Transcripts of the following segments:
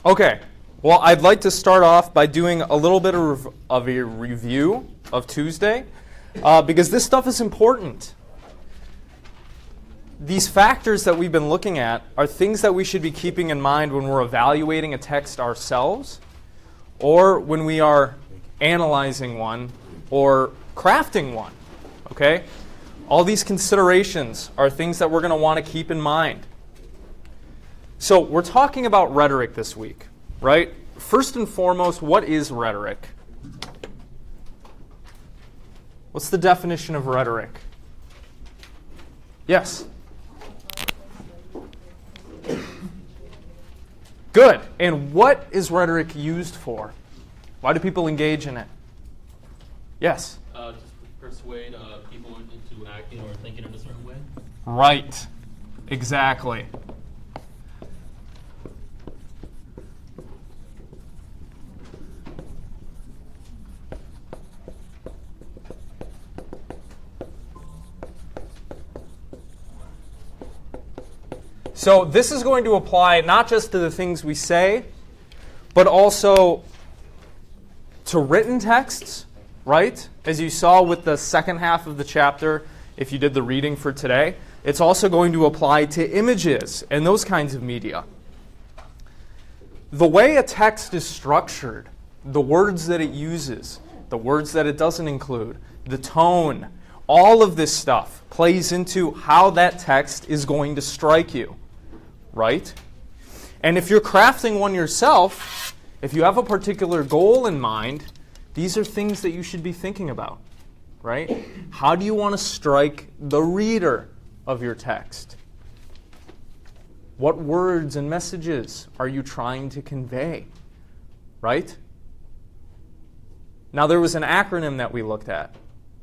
Okay, well, I'd like to start off by doing a little bit of a review of Tuesday, because this stuff is important. These factors that we've been looking at are things that we should be keeping in mind when we're evaluating a text ourselves, or when we are analyzing one or crafting one. Okay? All these considerations are things that we're going to want to keep in mind. So we're talking about rhetoric this week, right? First and foremost, what is rhetoric? What's the definition of rhetoric? Yes? Good. And what is rhetoric used for? Why do people engage in it? Yes? Just persuade people into acting or thinking in a certain way. Right. Exactly. So this is going to apply not just to the things we say, but also to written texts, right? As you saw with the second half of the chapter, if you did the reading for today, it's also going to apply to images and those kinds of media. The way a text is structured, the words that it uses, the words that it doesn't include, the tone, all of this stuff plays into how that text is going to strike you. Right? And if you're crafting one yourself, if you have a particular goal in mind, these are things that you should be thinking about. Right? How do you want to strike the reader of your text? What words and messages are you trying to convey? Right? Now, there was an acronym that we looked at.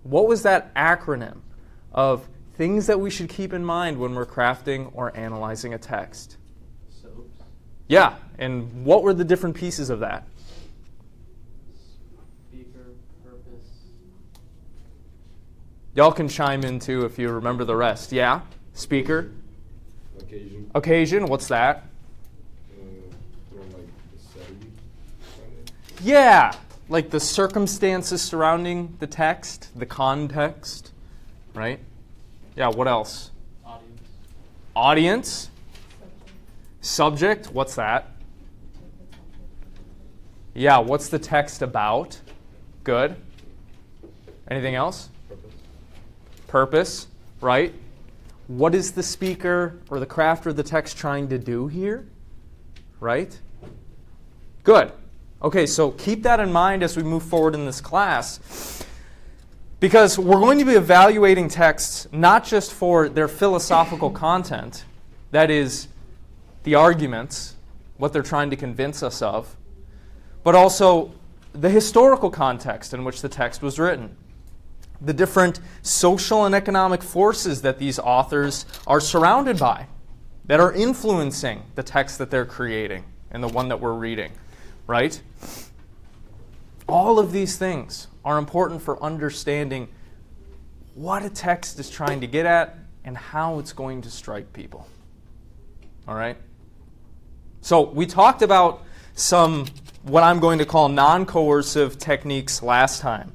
What was that acronym of things that we should keep in mind when we're crafting or analyzing a text? Soaps. Yeah, and what were the different pieces of that? Speaker, purpose. Y'all can chime in too if you remember the rest. Yeah? Speaker? Occasion. Occasion, what's that? Like the setting. Yeah, like the circumstances surrounding the text, the context, right? Yeah, what else? Audience. Audience. Subject, what's that? Yeah, what's the text about? Good. Anything else? Purpose, right? What is the speaker or the crafter of the text trying to do here? Right? Good. Okay, so keep that in mind as we move forward in this class. Because we're going to be evaluating texts not just for their philosophical content, that is, the arguments, what they're trying to convince us of, but also the historical context in which the text was written, the different social and economic forces that these authors are surrounded by, that are influencing the text that they're creating and the one that we're reading, right? All of these things are important for understanding what a text is trying to get at and how it's going to strike people. All right? So we talked about some, what I'm going to call non-coercive techniques last time.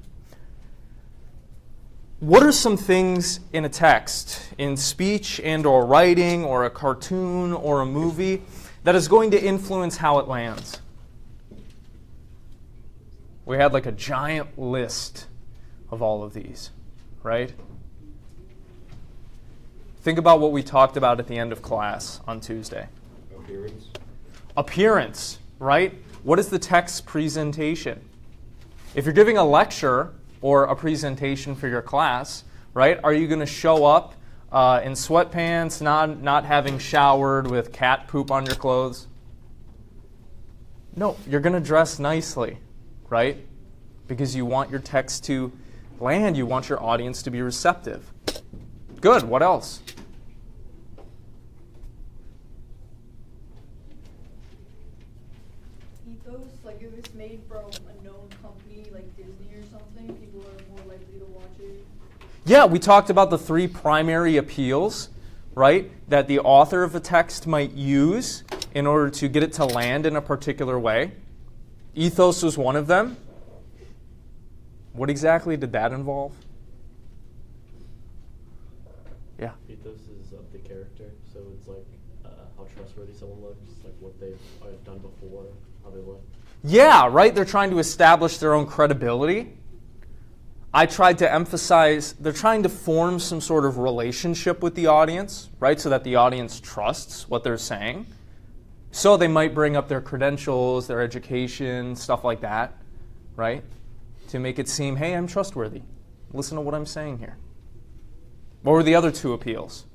What are some things in a text, in speech and or writing or a cartoon or a movie, that is going to influence how it lands? We had like a giant list of all of these, right? Think about what we talked about at the end of class on Tuesday. Appearance. Appearance, right? What is the text presentation? If you're giving a lecture or a presentation for your class, right, are you going to show up in sweatpants, not having showered with cat poop on your clothes? No, you're going to dress nicely. Right? Because you want your text to land. You want your audience to be receptive. Good. What else? Ethos, like if it's made from a known company like Disney or something, people are more likely to watch it. Yeah, we talked about the three primary appeals, right, that the author of a text might use in order to get it to land in a particular way. Ethos was one of them. What exactly did that involve? Yeah. Ethos is of the character, so it's like how trustworthy someone looks, like what they've done before, how they look. Yeah, right? They're trying to establish their own credibility. I tried to emphasize they're trying to form some sort of relationship with the audience, right? So that the audience trusts what they're saying. So they might bring up their credentials, their education, stuff like that, right? To make it seem, hey, I'm trustworthy. Listen to what I'm saying here. What were the other two appeals?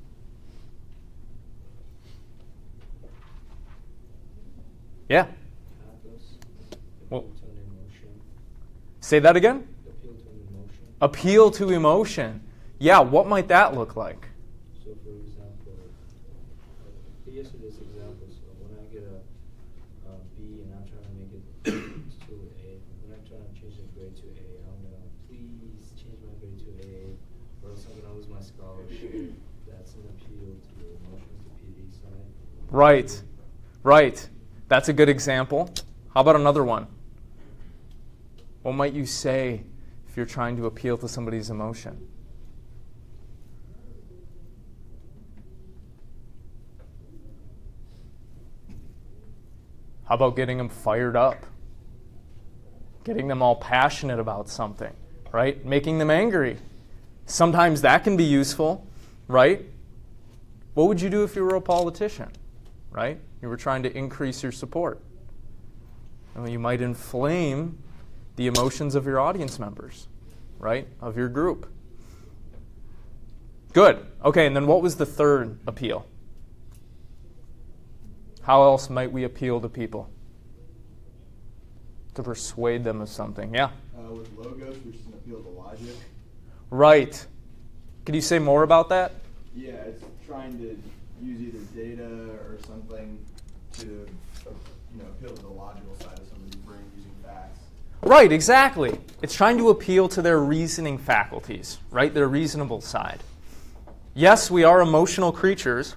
Yeah. Pathos. Well, Appeal to an emotion. say that again? Appeal to an emotion. Appeal to emotion. Yeah, what might that look like? So, for example, yesterday's example, so when I get a B and I'm trying to make it to A, when I'm trying to change the grade to A, I'm gonna please change my grade to A, or else I'm gonna lose my scholarship. That's an appeal to the emotions, the PD side. Right. Right. That's a good example. How about another one? What might you say if you're trying to appeal to somebody's emotion? How about getting them fired up? Getting them all passionate about something, right? Making them angry. Sometimes that can be useful, right? What would you do if you were a politician, right? You were trying to increase your support. Well, you might inflame the emotions of your audience members, right? Of your group. Good. Okay, and then what was the third appeal? How else might we appeal to people? To persuade them of something. Yeah? With logos, which is an appeal to logic. Right. Could you say more about that? Yeah, it's trying to use either data or something to appeal to the logical side of somebody's brain using facts. Right, exactly. It's trying to appeal to their reasoning faculties, right? Their reasonable side. Yes, we are emotional creatures,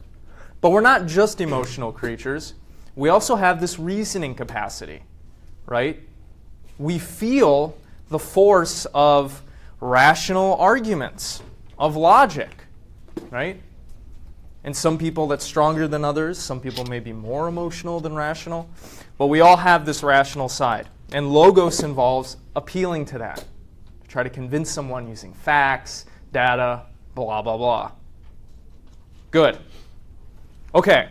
but we're not just emotional creatures. We also have this reasoning capacity, right? We feel the force of rational arguments, of logic, right? And some people that's stronger than others. Some people may be more emotional than rational. But we all have this rational side. And logos involves appealing to that. To try to convince someone using facts, data, blah, blah, blah. Good. Okay.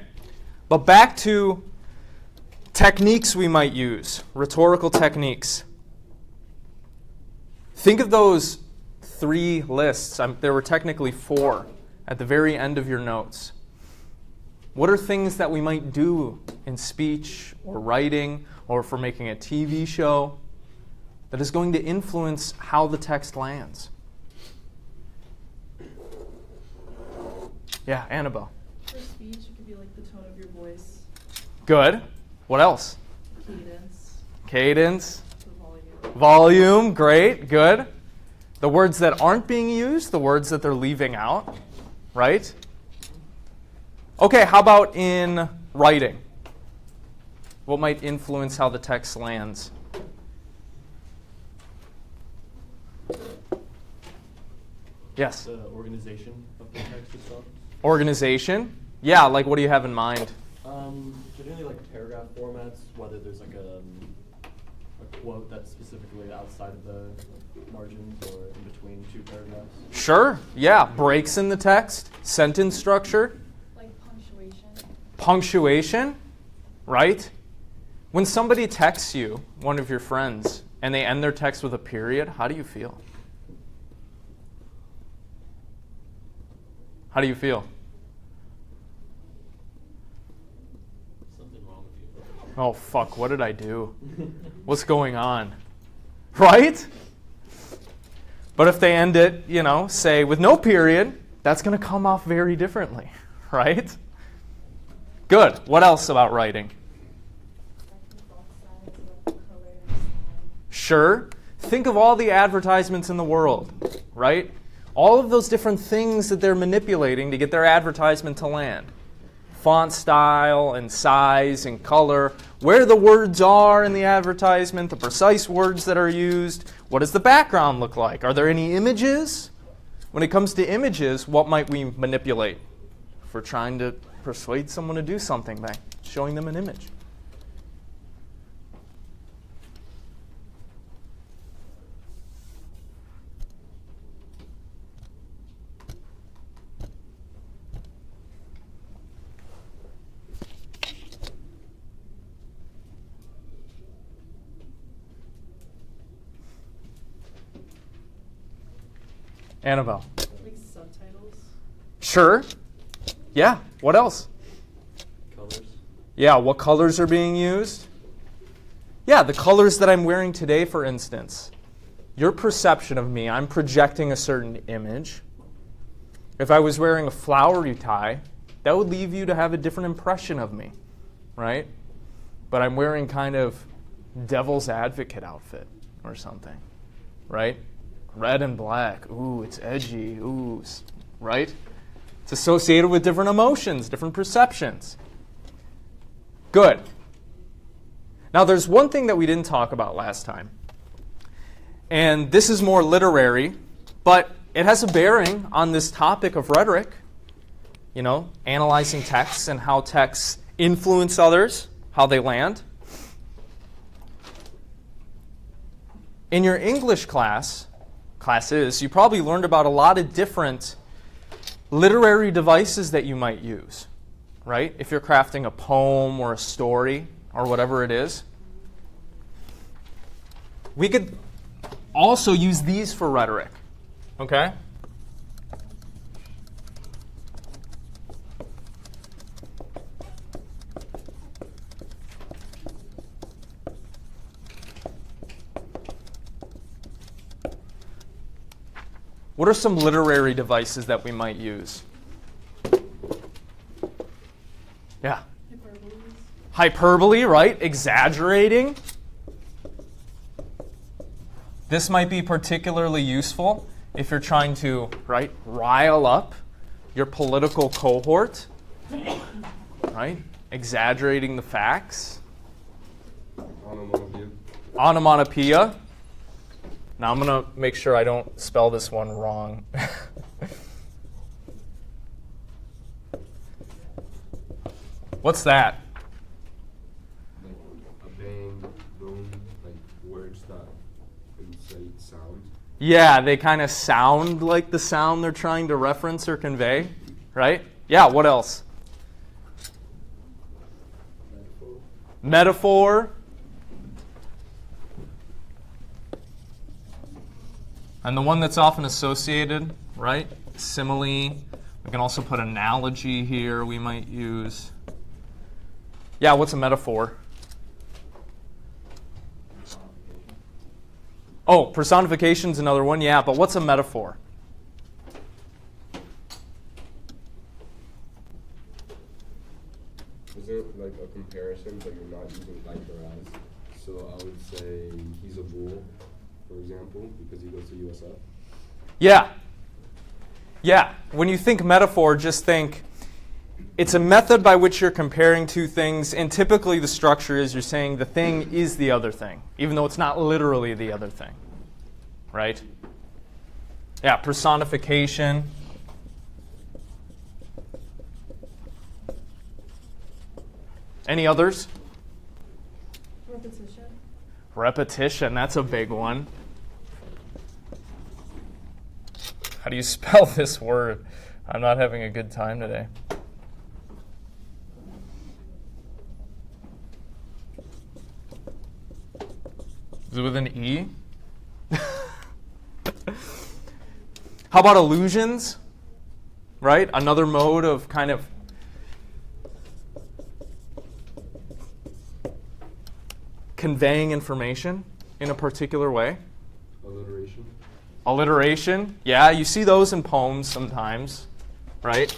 But back to techniques we might use. Rhetorical techniques. Think of those 3 lists. There were technically 4 at the very end of your notes. What are things that we might do in speech or writing or for making a TV show that is going to influence how the text lands? Yeah, Annabelle. For speech, it could be like the tone of your voice, Good. What else? cadence, Cadence. the volume. Volume. Great. Good. The words that aren't being used, the words that they're leaving out, right? Okay, how about in writing? What might influence how the text lands? Yes? The organization of the text itself. Organization. Yeah, like what do you have in mind? Generally like paragraph formats, whether there's like a quote that's specifically outside of the margins or in between 2 paragraphs. Sure. Yeah, breaks in the text, sentence structure, Like punctuation. punctuation, right? When somebody texts you, one of your friends, and they end their text with a period, how do you feel? How do you feel? Something wrong with you. Oh, fuck, what did I do? What's going on? Right? But if they end it, say with no period, that's going to come off very differently, right? Good. What else about writing? Sure. Think of all the advertisements in the world, right? All of those different things that they're manipulating to get their advertisement to land. font style and size and color, where the words are in the advertisement, the precise words that are used. What does the background look like? Are there any images? When it comes to images, what might we manipulate if we're trying to persuade someone to do something by showing them an image? Annabelle. Like subtitles. Sure. Yeah. What else? Colors. Yeah. What colors are being used? Yeah, the colors that I'm wearing today, for instance. Your perception of me, I'm projecting a certain image. If I was wearing a flowery tie, that would leave you to have a different impression of me, right? But I'm wearing kind of devil's advocate outfit or something, right? Red and black. Ooh, it's edgy. Ooh, right? It's associated with different emotions, different perceptions. Good. Now, there's one thing that we didn't talk about last time. And this is more literary, but it has a bearing on this topic of rhetoric. You know, analyzing texts and how texts influence others, how they land. In your English classes, you probably learned about a lot of different literary devices that you might use, right? If you're crafting a poem or a story or whatever it is. We could also use these for rhetoric, okay? What are some literary devices that we might use? Yeah. Hyperboles. Hyperbole, right? Exaggerating. This might be particularly useful if you're trying to, right, rile up your political cohort, right? Exaggerating the facts. Onomatopoeia. Onomatopoeia. Now I'm going to make sure I don't spell this one wrong. What's that? Like a bang, boom, like words that incite sound. Yeah, they kind of sound like the sound they're trying to reference or convey, right? Yeah, what else? Metaphor. And the one that's often associated, right? Simile. We can also put analogy here we might use. Yeah, what's a metaphor? Oh, personification's another one. Yeah, but what's a metaphor? Is it like a comparison, but you're not using like or as? So I would say he's a bull, for example, because he goes to USF. Yeah. Yeah. When you think metaphor, just think it's a method by which you're comparing two things, and typically the structure is you're saying the thing is the other thing, even though it's not literally the other thing. Right? Yeah, personification. Any others? Repetition. Repetition, that's a big one. How do you spell this word? I'm not having a good time today. Is it with an E? How about illusions? Right? Another mode of kind of conveying information in a particular way. Alliteration. Alliteration. Yeah, you see those in poems sometimes, right?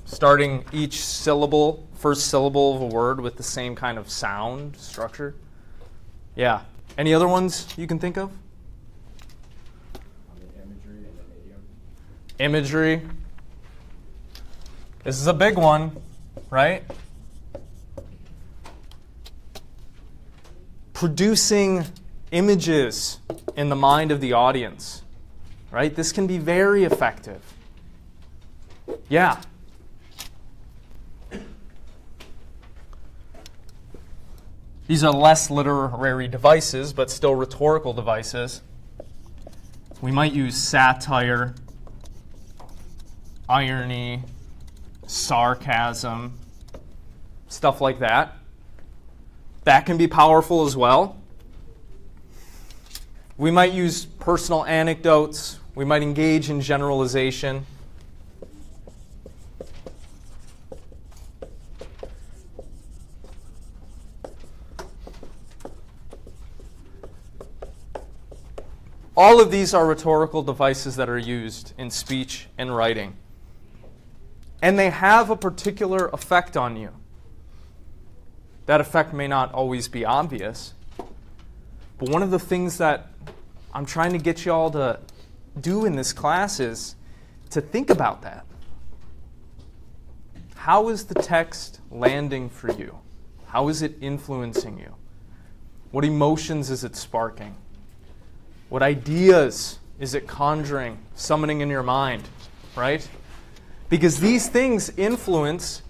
Starting each syllable, first syllable of a word with the same kind of sound structure. Yeah. Any other ones you can think of? Imagery and an idiom. Imagery. This is a big one, right? Producing images in the mind of the audience, right? This can be very effective. Yeah. These are less literary devices, but still rhetorical devices. We might use satire, irony, sarcasm, stuff like that. That can be powerful as well. We might use personal anecdotes. We might engage in generalization. All of these are rhetorical devices that are used in speech and writing. And they have a particular effect on you. That effect may not always be obvious. But one of the things that I'm trying to get you all to do in this class is to think about that. How is the text landing for you? How is it influencing you? What emotions is it sparking? What ideas is it conjuring, summoning in your mind, right? Because these things influence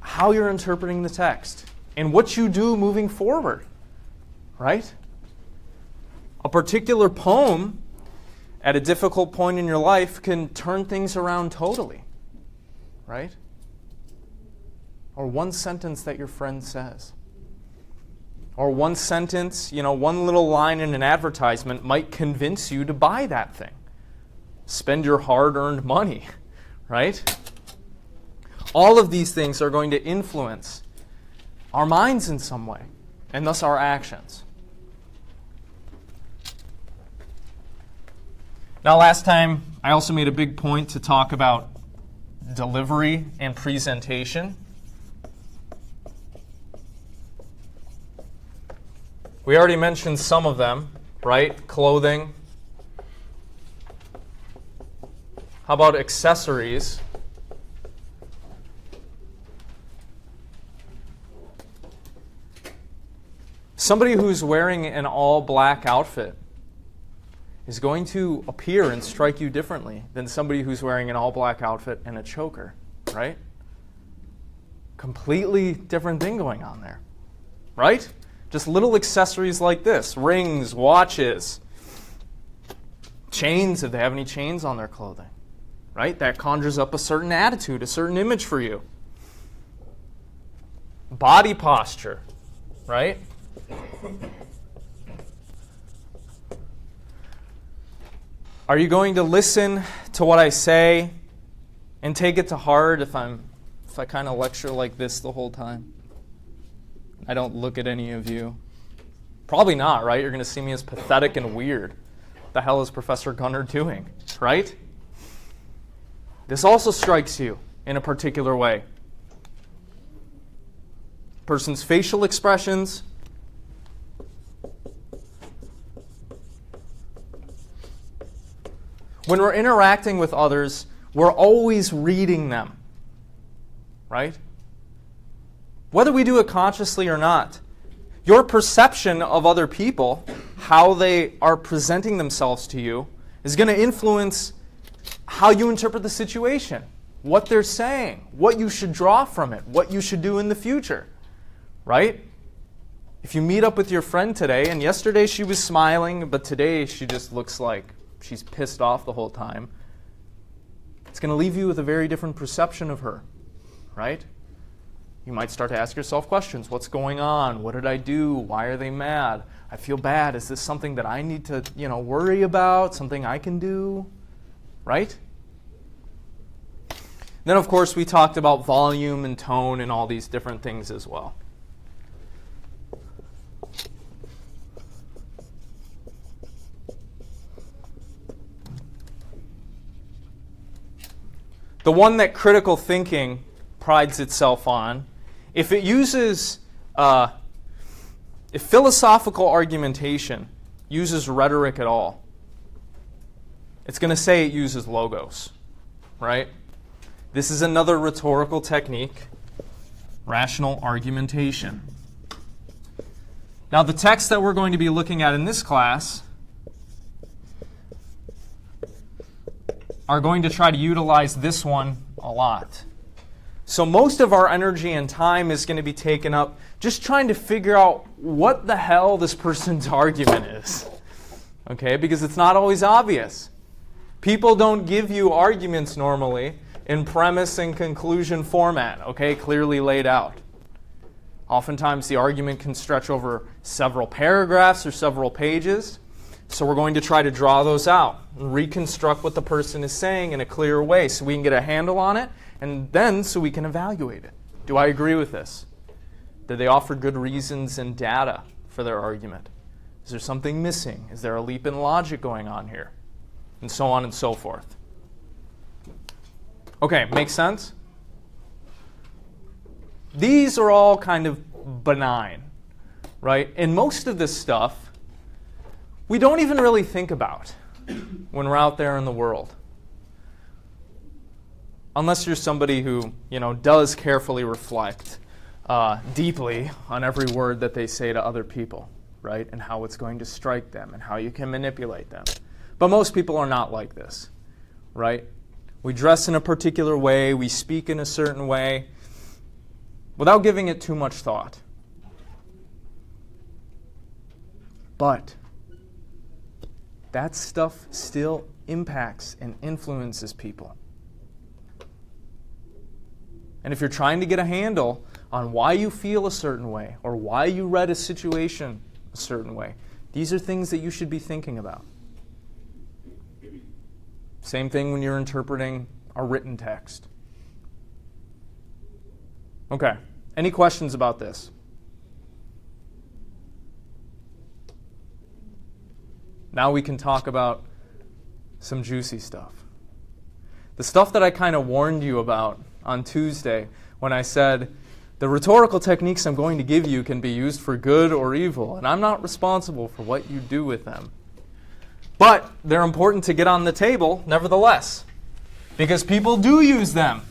how you're interpreting the text and what you do moving forward, right? A particular poem at a difficult point in your life can turn things around totally, right? Or one sentence that your friend says. Or one sentence, one little line in an advertisement might convince you to buy that thing. Spend your hard-earned money, right? All of these things are going to influence our minds in some way, and thus our actions. Now, last time, I also made a big point to talk about delivery and presentation. We already mentioned some of them, right? Clothing. How about accessories? Somebody who's wearing an all-black outfit is going to appear and strike you differently than somebody who's wearing an all-black outfit and a choker, right? Completely different thing going on there, right? Just little accessories like this, rings, watches, chains, if they have any chains on their clothing, right? That conjures up a certain attitude, a certain image for you. Body posture, right? Are you going to listen to what I say and take it to heart if I kind of lecture like this the whole time? I don't look at any of you. Probably not, right? You're going to see me as pathetic and weird. What the hell is Professor Gunnar doing, right? This also strikes you in a particular way. Person's facial expressions. When we're interacting with others, we're always reading them, right? Whether we do it consciously or not, your perception of other people, how they are presenting themselves to you, is going to influence how you interpret the situation, what they're saying, what you should draw from it, what you should do in the future, right? If you meet up with your friend today, and yesterday she was smiling, but today she just looks like she's pissed off the whole time, it's going to leave you with a very different perception of her, right? You might start to ask yourself questions. What's going on? What did I do? Why are they mad? I feel bad. Is this something that I need to, worry about? Something I can do? Right? Then, of course, we talked about volume and tone and all these different things as well. The one that critical thinking prides itself on, if philosophical argumentation uses rhetoric at all, It's going to say it uses logos, right? This is another rhetorical technique, rational argumentation. Now, the text that we're going to be looking at in this class are going to try to utilize this one a lot. So most of our energy and time is going to be taken up just trying to figure out what the hell this person's argument is. Okay, because it's not always obvious. People don't give you arguments normally in premise and conclusion format, okay, clearly laid out. Oftentimes the argument can stretch over several paragraphs or several pages. So we're going to try to draw those out and reconstruct what the person is saying in a clear way so we can get a handle on it, and then so we can evaluate it. Do I agree with this? Did they offer good reasons and data for their argument? Is there something missing? Is there a leap in logic going on here? And so on and so forth. Okay, makes sense? These are all kind of benign, right? And most of this stuff we don't even really think about when we're out there in the world. Unless you're somebody who, does carefully reflect deeply on every word that they say to other people, right? And how it's going to strike them and how you can manipulate them. But most people are not like this, right? We dress in a particular way, we speak in a certain way, without giving it too much thought. But that stuff still impacts and influences people. And if you're trying to get a handle on why you feel a certain way or why you read a situation a certain way, these are things that you should be thinking about. Same thing when you're interpreting a written text. Okay, any questions about this? Now we can talk about some juicy stuff. The stuff that I kind of warned you about on Tuesday when I said, the rhetorical techniques I'm going to give you can be used for good or evil, and I'm not responsible for what you do with them. But they're important to get on the table, nevertheless, because people do use them.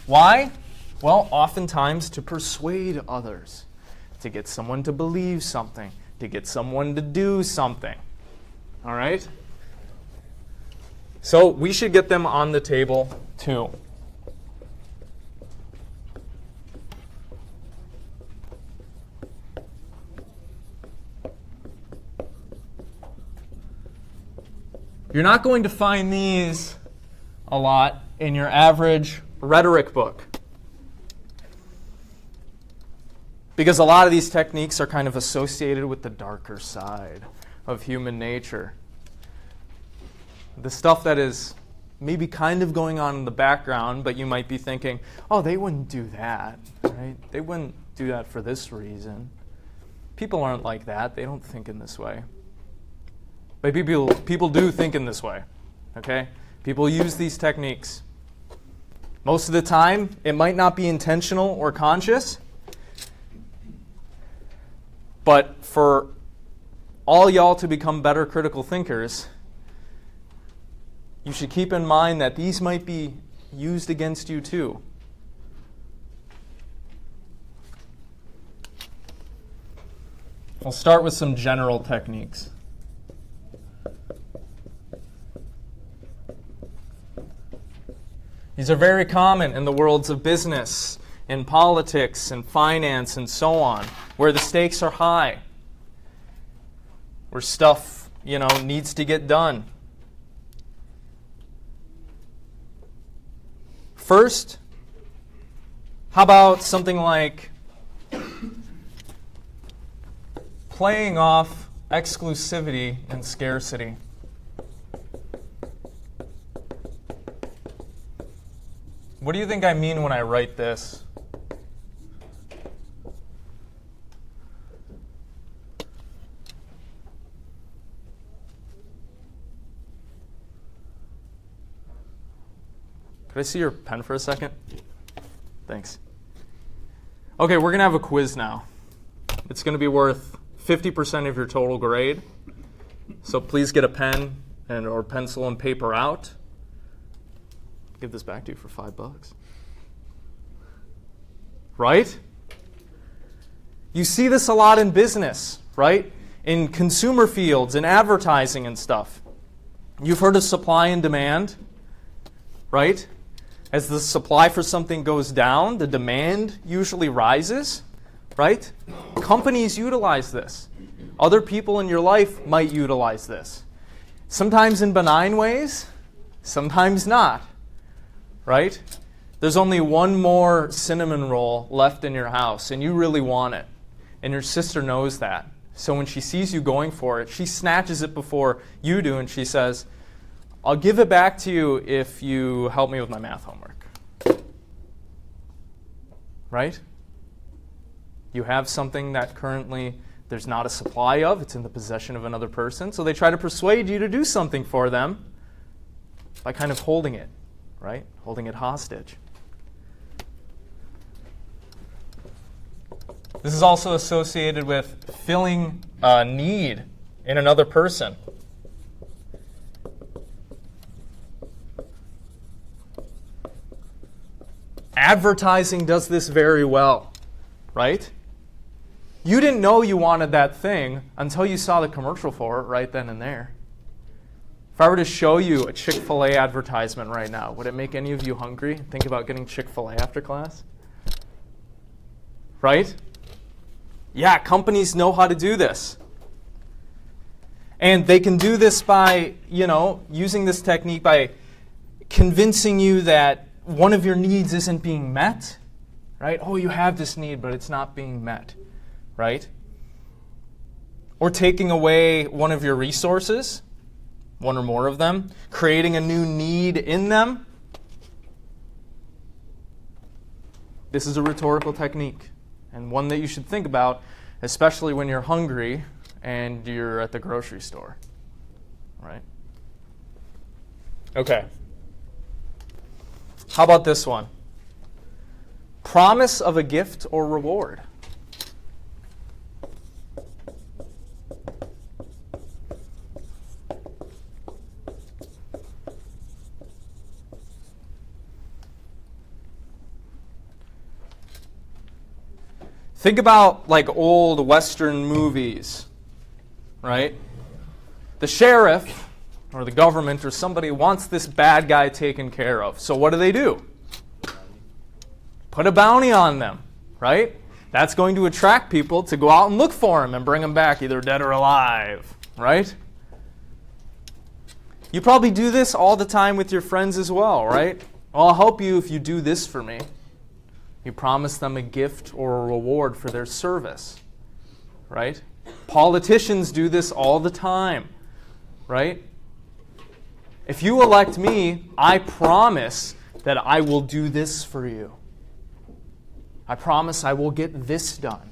Why? Well, oftentimes to persuade others, to get someone to believe something, to get someone to do something. All right? So we should get them on the table too. You're not going to find these a lot in your average rhetoric book, because a lot of these techniques are kind of associated with the darker side of human nature. The stuff that is maybe kind of going on in the background, but you might be thinking, oh, they wouldn't do that, right? They wouldn't do that for this reason. People aren't like that. They don't think in this way. But people do think in this way, okay? People use these techniques. Most of the time, it might not be intentional or conscious, but for all y'all to become better critical thinkers, you should keep in mind that these might be used against you too. I'll start with some general techniques. These are very common in the worlds of business, in politics, and finance, and so on, where the stakes are high, where stuff, needs to get done. First, how about something like playing off exclusivity and scarcity? What do you think I mean when I write this? Could I see your pen for a second? Thanks. Okay, we're going to have a quiz now. It's going to be worth 50% of your total grade. So please get a pen and or pencil and paper out. Give this back to you for $5. Right? You see this a lot in business, right? In consumer fields, in advertising and stuff. You've heard of supply and demand, right? As the supply for something goes down, the demand usually rises, right? Companies utilize this. Other people in your life might utilize this. Sometimes in benign ways, sometimes not, right? There's only one more cinnamon roll left in your house, and you really want it. And your sister knows that. So when she sees you going for it, she snatches it before you do, and she says, I'll give it back to you if you help me with my math homework. Right? You have something that currently there's not a supply of. It's in the possession of another person. So they try to persuade you to do something for them by kind of holding it, right? Holding it hostage. This is also associated with filling a need in another person. Advertising does this very well, right? You didn't know you wanted that thing until you saw the commercial for it right then and there. If I were to show you a Chick-fil-A advertisement right now, would it make any of you hungry? Think about getting Chick-fil-A after class? Right? Yeah, companies know how to do this. And they can do this by, using this technique by convincing you that one of your needs isn't being met, right? Oh, you have this need, but it's not being met, right? Or taking away one of your resources, one or more of them, creating a new need in them. This is a rhetorical technique, and one that you should think about, especially when you're hungry and you're at the grocery store, right? Okay. How about this one? Promise of a gift or reward. Think about like old Western movies, right? The sheriff or the government or somebody wants this bad guy taken care of. So what do? Put a bounty on them, right? That's going to attract people to go out and look for him and bring him back either dead or alive, right? You probably do this all the time with your friends as well, right? I'll help you if you do this for me. You promise them a gift or a reward for their service, right? Politicians do this all the time, right? If you elect me, I promise that I will do this for you. I promise I will get this done.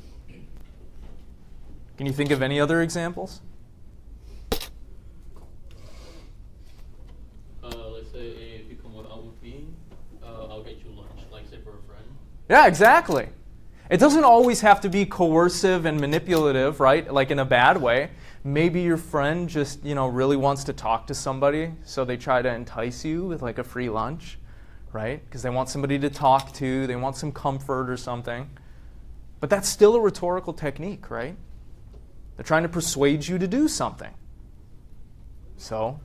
Can you think of any other examples? Let's say if you come out with me, I'll get you lunch, like say for a friend. Yeah, exactly. It doesn't always have to be coercive and manipulative, right? Like in a bad way. Maybe your friend just, really wants to talk to somebody, so they try to entice you with like a free lunch, right? Because they want somebody to talk to, they want some comfort or something. But that's still a rhetorical technique, right? They're trying to persuade you to do something. So,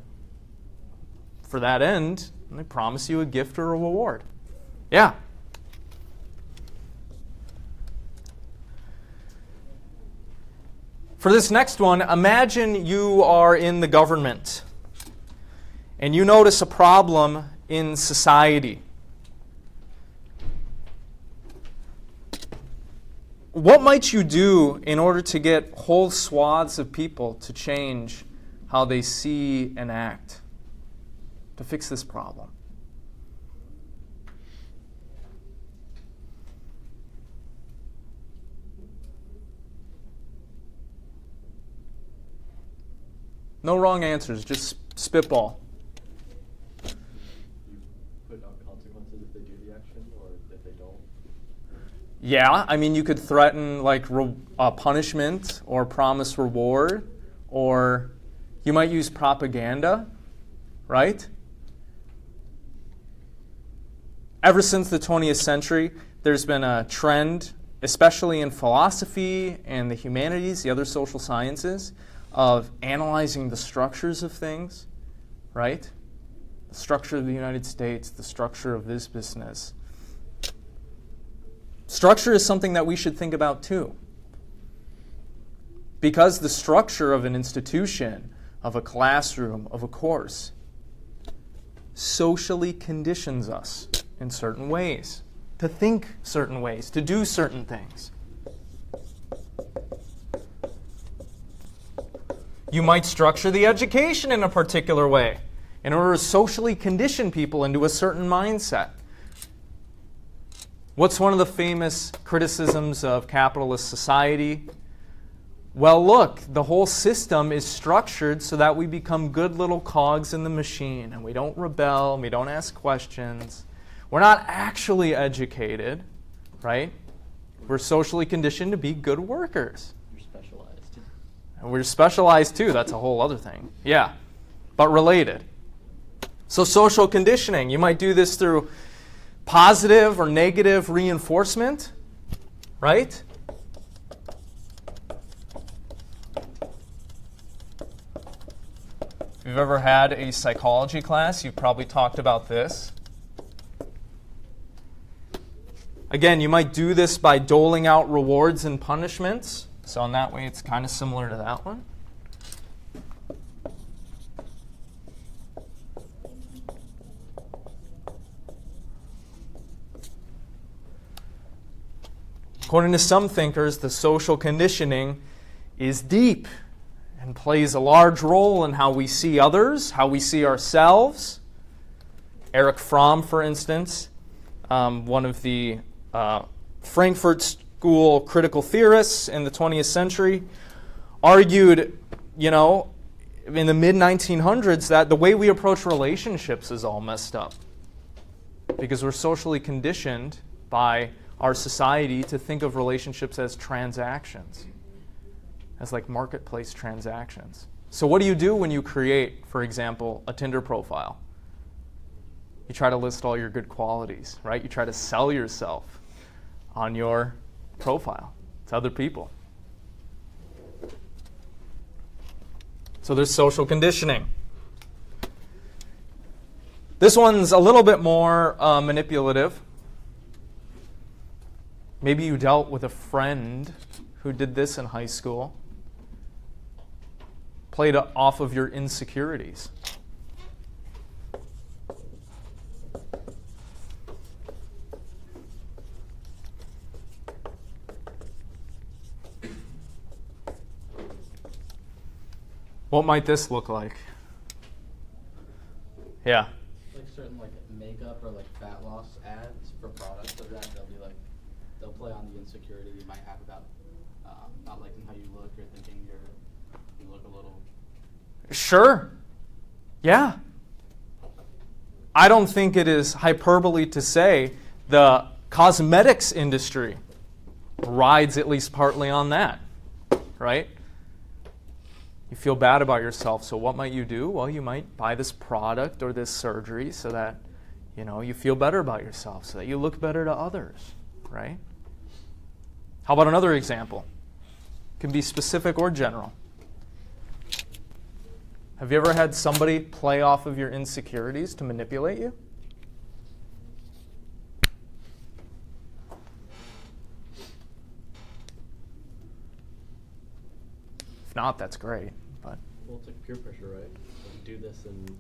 for that end, they promise you a gift or a reward. Yeah. For this next one, imagine you are in the government and you notice a problem in society. What might you do in order to get whole swaths of people to change how they see and act to fix this problem? No wrong answers, just spitball. You put out consequences if they do the action or if they don't? Yeah, I mean, you could threaten like punishment or promise reward, or you might use propaganda, right? Ever since the 20th century, there's been a trend, especially in philosophy and the humanities, the other social sciences, of analyzing the structures of things, right? The structure of the United States, the structure of this business. Structure is something that we should think about too. Because the structure of an institution, of a classroom, of a course, socially conditions us in certain ways, to think certain ways, to do certain things. You might structure the education in a particular way in order to socially condition people into a certain mindset. What's one of the famous criticisms of capitalist society? Well, look, the whole system is structured so that we become good little cogs in the machine, and we don't rebel, and we don't ask questions. We're not actually educated, right? We're socially conditioned to be good workers. You're specialized. And we're specialized too, that's a whole other thing. Yeah, but related. So social conditioning, you might do this through positive or negative reinforcement, right? If you've ever had a psychology class, you've probably talked about this. Again, you might do this by doling out rewards and punishments. So in that way, it's kind of similar to that one. According to some thinkers, the social conditioning is deep and plays a large role in how we see others, how we see ourselves. Erich Fromm, for instance, one of the Frankfurt School critical theorists in the 20th century, argued, in the mid-1900s that the way we approach relationships is all messed up because we're socially conditioned by our society to think of relationships as transactions, as like marketplace transactions. So what do you do when you create, for example, a Tinder profile? You try to list all your good qualities, right? You try to sell yourself on your profile to other people. So there's social conditioning. This one's a little bit more manipulative. Maybe you dealt with a friend who did this in high school. Played off of your insecurities. What might this look like? Yeah. Like certain makeup or fat loss ads for products like that, they'll play on the insecurity you might have about not liking how you look or thinking you look a little. Sure. Yeah. I don't think it is hyperbole to say the cosmetics industry rides at least partly on that, right? You feel bad about yourself, so what might you do? Well, you might buy this product or this surgery so that, you feel better about yourself, so that you look better to others, right? How about another example? It can be specific or general. Have you ever had somebody play off of your insecurities to manipulate you? If not, that's great. But Well, it's like peer pressure, right? Like you do this and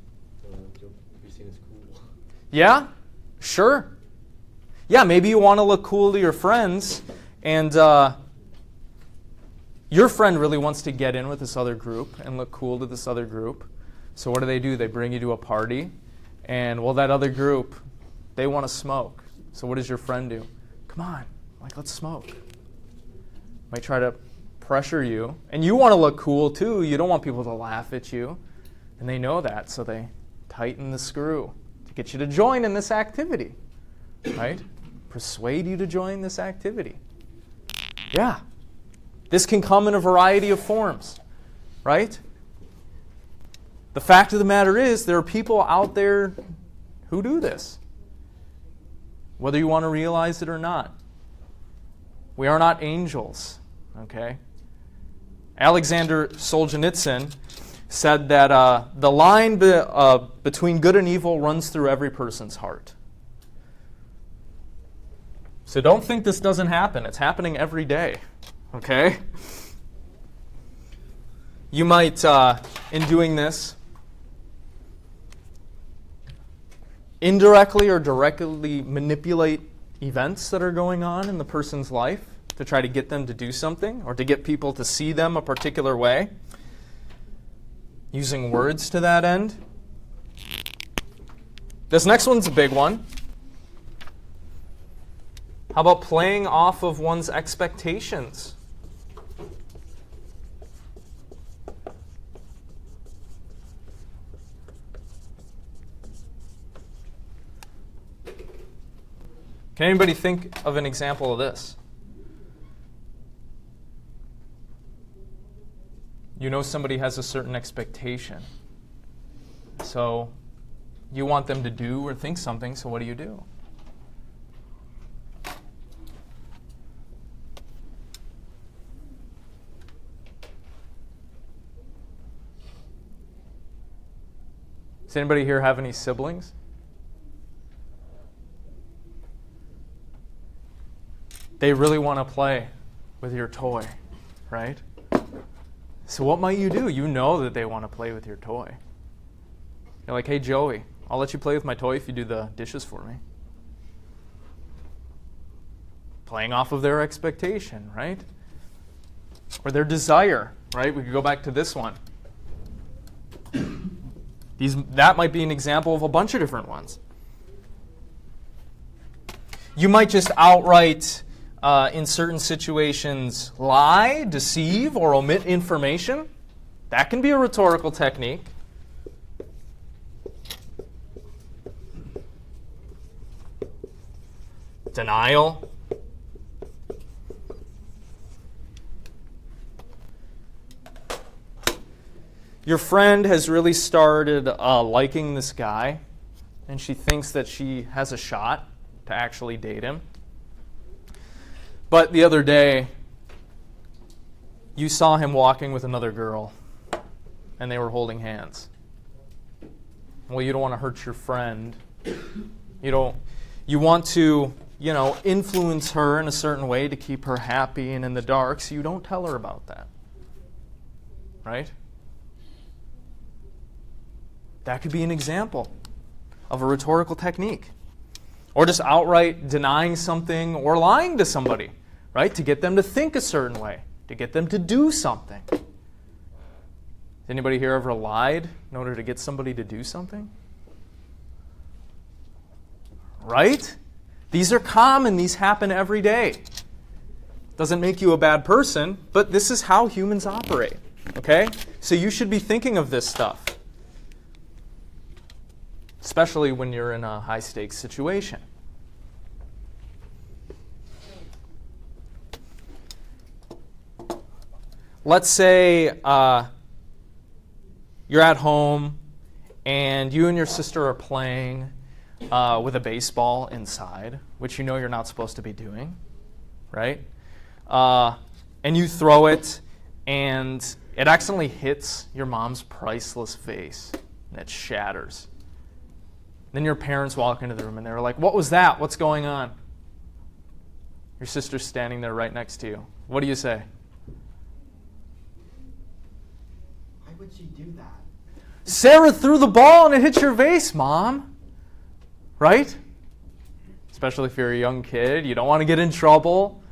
you'll be seen as cool. yeah, sure. Yeah, maybe you want to look cool to your friends, and your friend really wants to get in with this other group and look cool to this other group. So what do? They bring you to a party, and that other group, they want to smoke. So what does your friend do? Come on, let's smoke. Might try to pressure you, and you want to look cool too. You don't want people to laugh at you, and they know that, so they tighten the screw to get you to join in this activity, right? Persuade you to join this activity. Yeah. This can come in a variety of forms, right? The fact of the matter is, there are people out there who do this, whether you want to realize it or not. We are not angels, okay? Alexander Solzhenitsyn said that the line between good and evil runs through every person's heart. So don't think this doesn't happen. It's happening every day, okay? You might, in doing this, indirectly or directly manipulate events that are going on in the person's life to try to get them to do something or to get people to see them a particular way, using words to that end. This next one's a big one. How about playing off of one's expectations? Can anybody think of an example of this? You know somebody has a certain expectation. So you want them to do or think something, so what do? Does anybody here have any siblings? They really want to play with your toy, right? So what might you do? You know that they want to play with your toy. You're like, hey, Joey, I'll let you play with my toy if you do the dishes for me. Playing off of their expectation, right? Or their desire, right? We could go back to this one. That might be an example of a bunch of different ones. You might just outright, in certain situations, lie, deceive, or omit information. That can be a rhetorical technique. Denial. Your friend has really started liking this guy, and she thinks that she has a shot to actually date him. But the other day, you saw him walking with another girl, and they were holding hands. Well, you don't want to hurt your friend. You want to, influence her in a certain way to keep her happy and in the dark, so you don't tell her about that. Right? That could be an example of a rhetorical technique. Or just outright denying something or lying to somebody, right? To get them to think a certain way, to get them to do something. Has anybody here ever lied in order to get somebody to do something? Right? These are common. These happen every day. Doesn't make you a bad person, but this is how humans operate. Okay? So you should be thinking of this stuff, especially when you're in a high-stakes situation. Let's say you're at home and you and your sister are playing with a baseball inside, which you know you're not supposed to be doing, right? And you throw it, and it accidentally hits your mom's priceless vase, and it shatters. Then your parents walk into the room, and they're like, what was that? What's going on? Your sister's standing there right next to you. What do you say? Why would she do that? Sarah threw the ball, and it hit your vase, Mom. Right? Especially if you're a young kid. You don't want to get in trouble.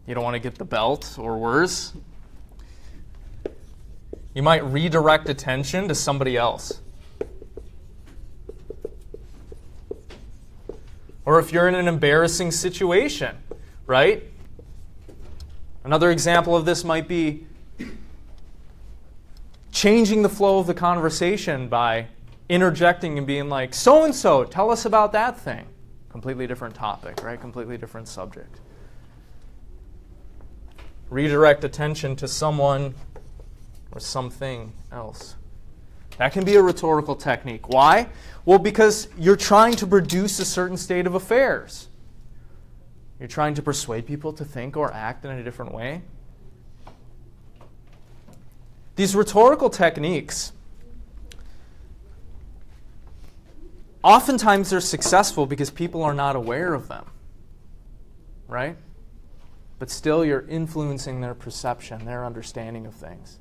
You don't want to get the belt or worse. You might redirect attention to somebody else. Or if you're in an embarrassing situation, right? Another example of this might be changing the flow of the conversation by interjecting and being like, so-and-so, tell us about that thing. Completely different topic, right? Completely different subject. Redirect attention to someone or something else. That can be a rhetorical technique. Why? Well, because you're trying to produce a certain state of affairs. You're trying to persuade people to think or act in a different way. These rhetorical techniques, oftentimes they're successful because people are not aware of them, right? But still you're influencing their perception, their understanding of things.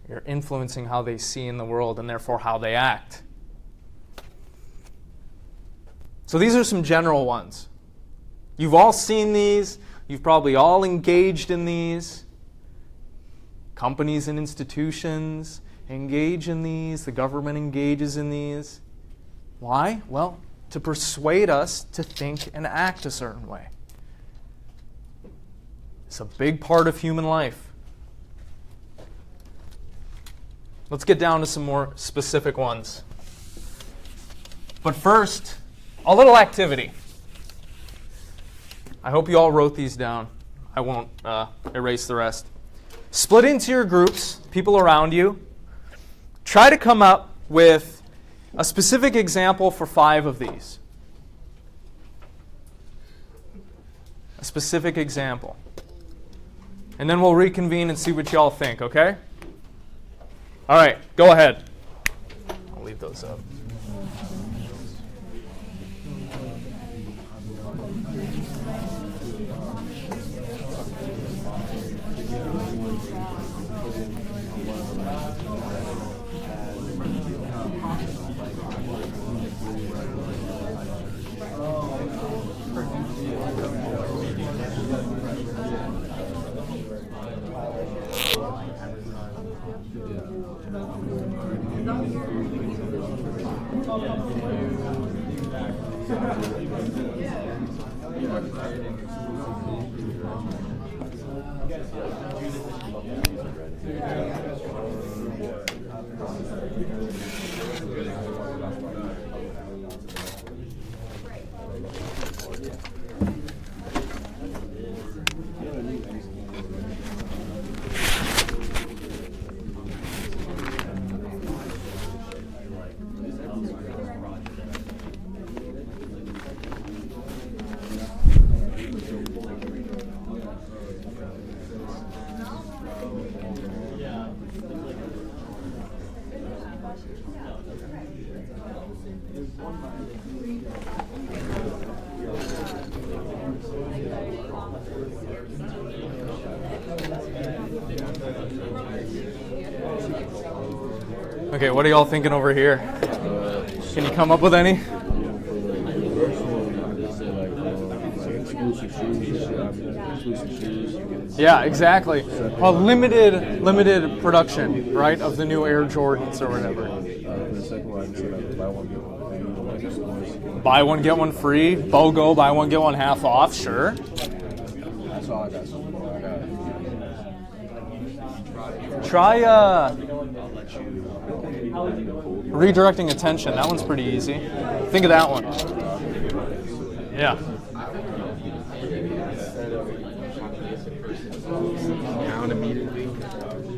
You're influencing how they see in the world and therefore how they act. So these are some general ones. You've all seen these. You've probably all engaged in these. Companies and institutions engage in these. The government engages in these. Why? Well, to persuade us to think and act a certain way. It's a big part of human life. Let's get down to some more specific ones. But first, a little activity. I hope you all wrote these down. I won't erase the rest. Split into your groups, people around you. Try to come up with a specific example for 5 of these. A specific example. And then we'll reconvene and see what you all think, okay? All right, go ahead. I'll leave those up. Okay, what are y'all thinking over here? Can you come up with any? Yeah, exactly. A limited production, right, of the new Air Jordans or whatever. Buy one, get one free. BOGO, buy one, get one half off, sure. Try redirecting attention. That one's pretty easy. Think of that one. Yeah. Down immediately.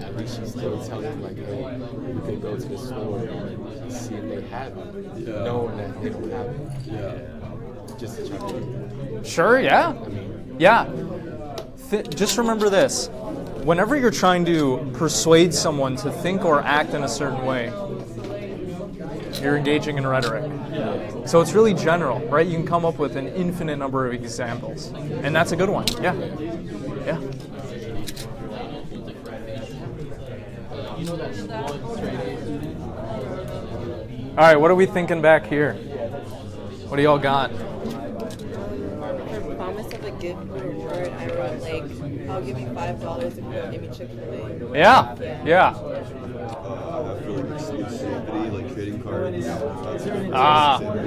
At least she's still telling them, like, hey, you can go to the store and see if they have it, knowing that they don't have it. Yeah. Just to try to. Sure, yeah. Yeah. Just remember this. Whenever you're trying to persuade someone to think or act in a certain way, you're engaging in rhetoric. So it's really general, right? You can come up with an infinite number of examples. And that's a good one. Yeah. Yeah. All right, what are we thinking back here? What do y'all got? For promise of a gift or reward, I wrote like, I'll give you $5 if you give me Chick-fil-A. Yeah, yeah.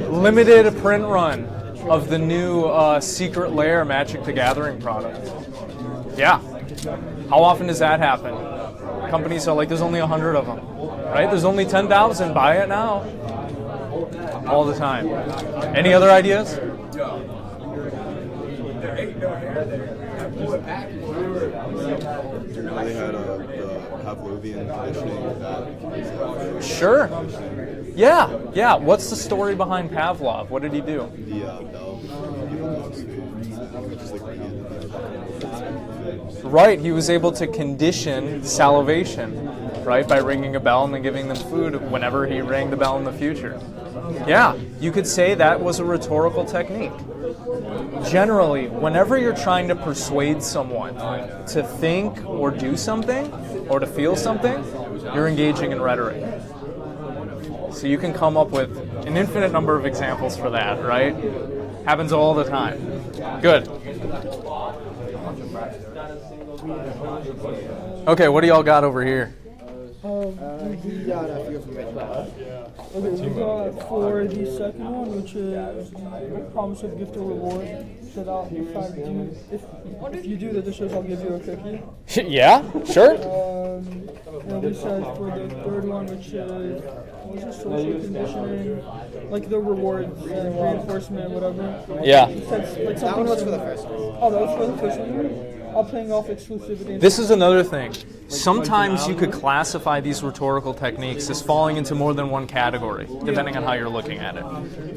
Limited print run of the new Secret Lair Magic the Gathering product. Yeah. How often does that happen? Companies are like, there's only 100 of them, right? There's only 10,000. Buy it now. All the time. Any other ideas? There ain't no hair there. I pull it back. You know they had the Pavlovian conditioning that. Sure. Yeah. What's the story behind Pavlov? What did he do? The bell. Just like Right, he was able to condition salivation, right, by ringing a bell and then giving them food whenever he rang the bell in the future. Yeah, you could say that was a rhetorical technique. Generally, whenever you're trying to persuade someone to think or do something or to feel something, you're engaging in rhetoric. So you can come up with an infinite number of examples for that, right? Happens all the time. Good. Okay, what do y'all got over here? He got a few information. Okay, we got for the second one, which is the promise of gift or reward. So that if you do that, this shows I'll give you a cookie. Yeah, sure. And we said for the third one, which is what was it, social conditioning, like the rewards and reinforcement, whatever. Yeah. Like that one was for the first one. Oh, that was for the first one. All playing off exclusivity. This is another thing. Sometimes you could classify these rhetorical techniques as falling into more than one category, depending on how you're looking at it,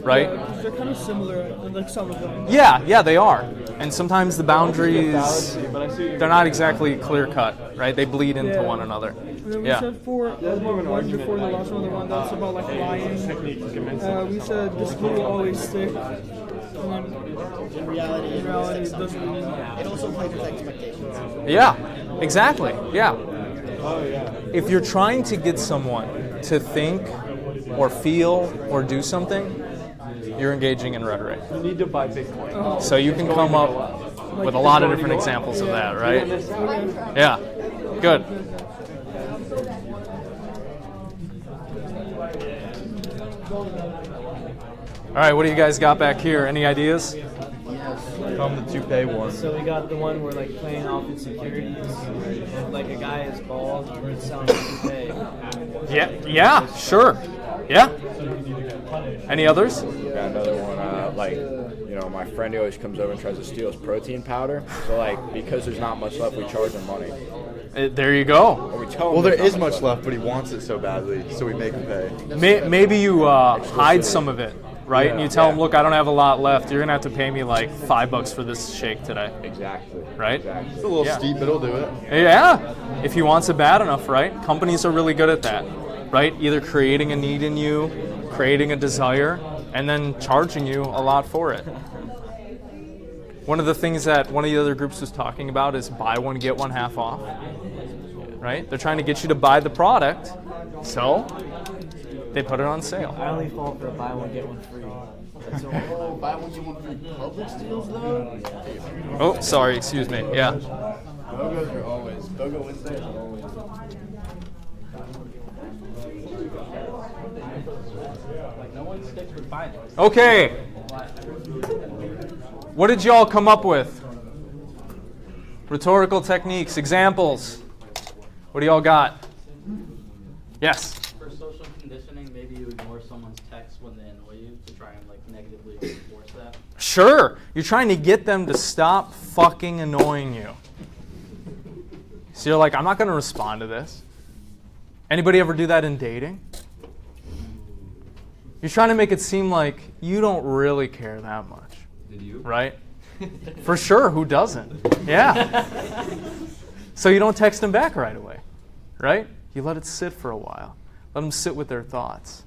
right? Yeah, they're kind of similar, like some of them. Yeah, they are. And sometimes the boundaries, they're not exactly clear-cut, right? They bleed into one another. And then we said for one before the last one, the one that's about like lying, we said this glue will always stick. And then in reality, it doesn't really. It also plays with expectations. Yeah, exactly. Yeah. If you're trying to get someone to think or feel or do something, you're engaging in rhetoric. You need to buy Bitcoin. So you can come up with a lot of different examples of that, right? Yeah. Good. All right, what do you guys got back here? Any ideas? Come the toupee one. So we got the one where like playing off insecurities. If like a guy is bald, it's selling a toupee. Yeah, sure. Yeah. Any others? Got another one, my friend always comes over and tries to steal his protein powder. So because there's not much left, we charge him money. There you go. Or we tell him Well, there there's is not much left, but he wants it so badly, so we make him pay. Maybe you hide some of it, right? And you tell him, look, I don't have a lot left. You're going to have to pay me like $5 for this shake today. Exactly. Right? Exactly. It's a little steep, but he'll do it. Yeah. If he wants it bad enough, right? Companies are really good at that, right? Either creating a need in you, creating a desire, and then charging you a lot for it. One of the things that one of the other groups was talking about is buy one, get one half off. Right? They're trying to get you to buy the product, so they put it on sale. I only fall for a buy one get one free. Buy one get one free public steals though? Oh, sorry, excuse me. Yeah. BOGOs are always, BOGO Wednesdays are always. Like no one sticks with buying it. Okay. What did y'all come up with? Rhetorical techniques, examples. What do y'all got? Yes. For social conditioning, maybe you ignore someone's text when they annoy you to try and negatively reinforce that. Sure. You're trying to get them to stop fucking annoying you. So you're like, I'm not going to respond to this. Anybody ever do that in dating? You're trying to make it seem like you don't really care that much. Did you? Right? For sure, who doesn't? Yeah. So you don't text them back right away, right? You let it sit for a while. Let them sit with their thoughts.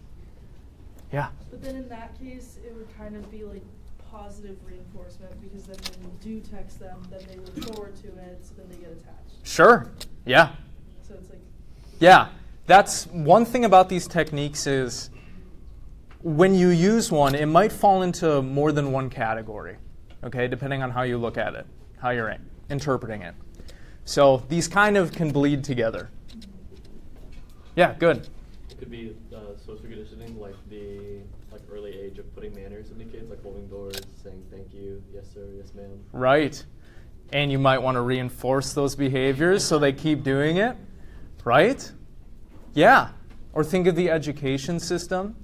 Yeah. But then in that case, it would kind of be like positive reinforcement because then when you do text them, then they look forward to it, so then they get attached. Sure. Yeah. So it's like... Yeah. That's one thing about these techniques is when you use one, it might fall into more than one category, okay, depending on how you look at it, how you're interpreting it. So these kind of can bleed together. Yeah, good. It could be social conditioning, like the early age of putting manners into kids, like holding doors, saying thank you, yes sir, yes ma'am. Right. And you might want to reinforce those behaviors so they keep doing it, right? Yeah. Or think of the education system.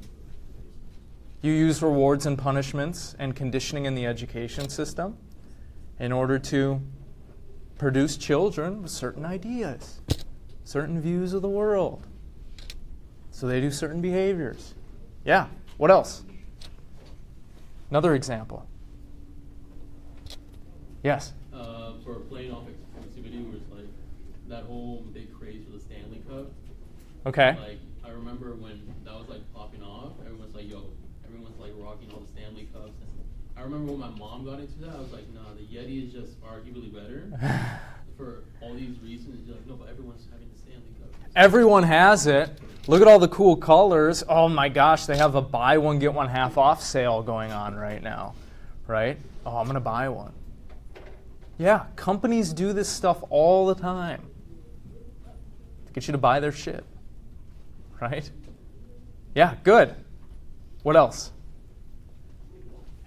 You use rewards and punishments and conditioning in the education system. in order to produce children with certain ideas, certain views of the world. So they do certain behaviors. Yeah, what else? Another example. Yes? For playing off exclusivity, where it's like that whole big craze for the Stanley Cup. Okay. Like, I remember when that was like popping off, everyone's like, yo, everyone's like rocking all the Stanley Cups. And I remember when my mom got into that, I was like, nah, the Yeti is just arguably better. For all these reasons, you're like, no, but everyone's having the Stanley Cup. Everyone has it. Look at all the cool colors. Oh my gosh, they have a buy one, get one half off sale going on right now. Right? Oh, I'm going to buy one. Yeah, companies do this stuff all the time to get you to buy their shit. Right? Yeah, good. What else?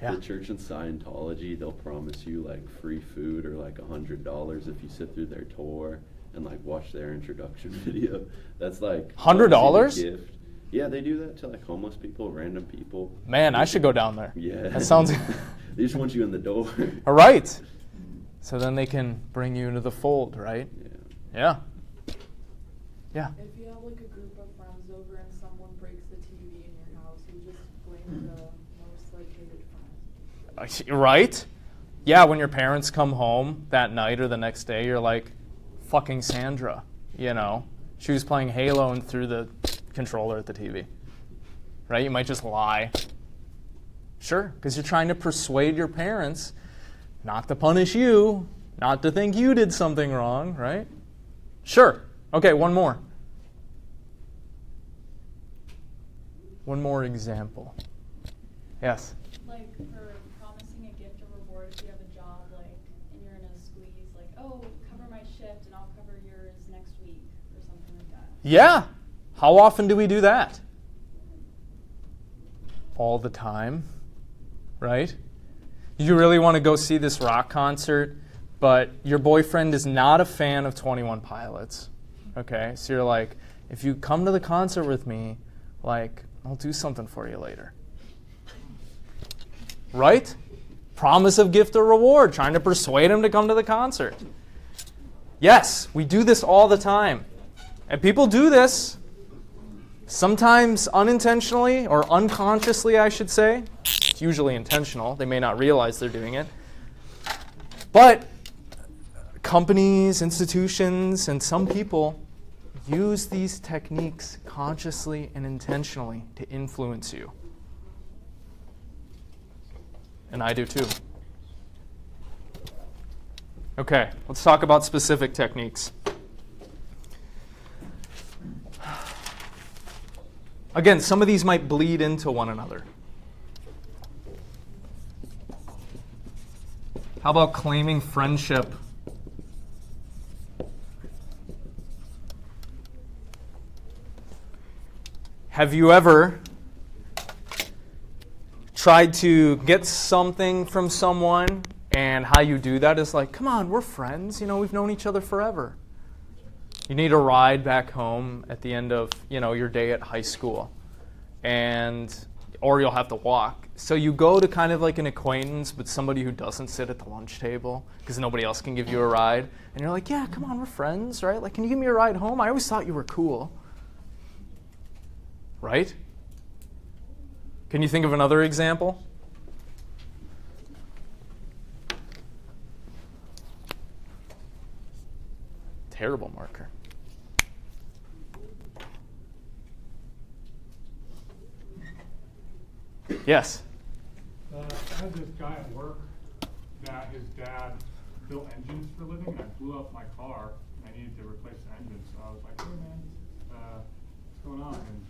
Yeah. The church in Scientology, they'll promise you like free food or like $100 if you sit through their tour and like watch their introduction video. That's like $100? gift. Yeah, they do that to like homeless people, random people. Man, I should go down there. Yeah. That sounds... They just want you in the door. All right. So then they can bring you into the fold, right? Yeah. Yeah. If you have like a group of friends over and someone breaks the TV in your house, you just blame the most like hated friend. Right? Yeah, when your parents come home that night or the next day, you're like, fucking Sandra, you know? She was playing Halo and threw the controller at the TV. Right? You might just lie. Sure, because you're trying to persuade your parents not to punish you, not to think you did something wrong, right? Sure. Okay, one more. One more example. Yes? Like for promising a gift or reward if you have a job, like, and you're in a squeeze, like, oh, cover my shift and I'll cover yours next week or something like that. Yeah. How often do we do that? All the time, right? You really want to go see this rock concert, but your boyfriend is not a fan of 21 Pilots. Okay? So you're like, if you come to the concert with me, like, I'll do something for you later. Right? Promise of gift or reward, trying to persuade him to come to the concert. Yes, we do this all the time. And people do this, sometimes unintentionally or unconsciously, I should say. It's usually intentional. They may not realize they're doing it. But companies, institutions, and some people use these techniques consciously and intentionally to influence you. And I do too. Okay, let's talk about specific techniques. Again, some of these might bleed into one another. How about claiming friendship? Have you ever tried to get something from someone, and how you do that is like, come on, we're friends. You know, we've known each other forever. You need a ride back home at the end of, your day at high school, or you'll have to walk. So you go to kind of like an acquaintance, but somebody who doesn't sit at the lunch table because nobody else can give you a ride. And you're like, yeah, come on, we're friends, right? Like, can you give me a ride home? I always thought you were cool. Right? Can you think of another example? Terrible marker. Yes? I had this guy at work that his dad built engines for a living, and I blew up my car, and I needed to replace the engine. So I was like, hey man, what's going on? And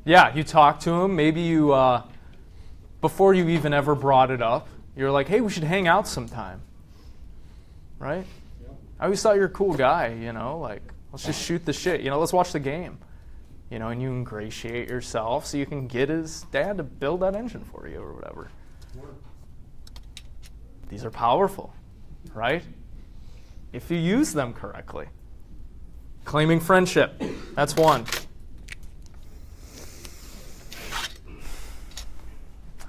yeah, you talk to him. Maybe you, before you even ever brought it up, you're like, hey, we should hang out sometime. Right? Yep. I always thought you're a cool guy, like, let's just shoot the shit. Let's watch the game. And you ingratiate yourself so you can get his dad to build that engine for you or whatever. These are powerful, right? If you use them correctly. Claiming friendship, that's one.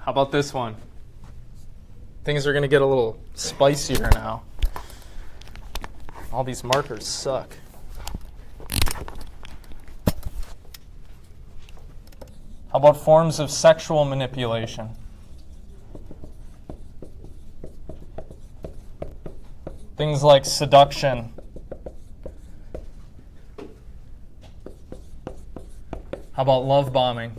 How about this one? Things are going to get a little spicier now. All these markers suck. How about forms of sexual manipulation? Things like seduction. How about love bombing?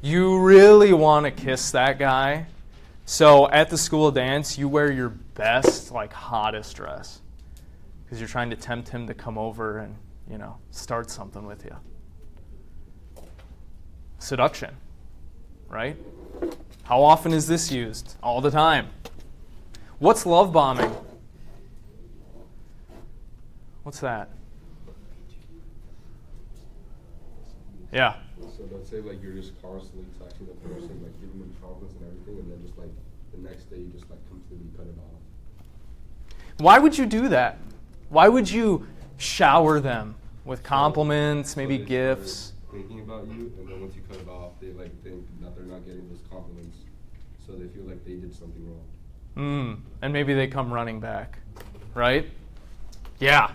You really want to kiss that guy. So at the school dance, you wear your best, like hottest dress. Because you're trying to tempt him to come over and, start something with you. Seduction, right? How often is this used? All the time. What's love bombing? What's that? Yeah. So let's say like you're just constantly texting the person, like giving them chocolates and everything, and then just like the next day you just like completely cut it off. Why would you do that? Why would you shower them with compliments, maybe they gifts? start thinking about you, and then once you cut it off, they like think that they're not getting those compliments, so they feel like they did something wrong. And maybe they come running back, right? Yeah.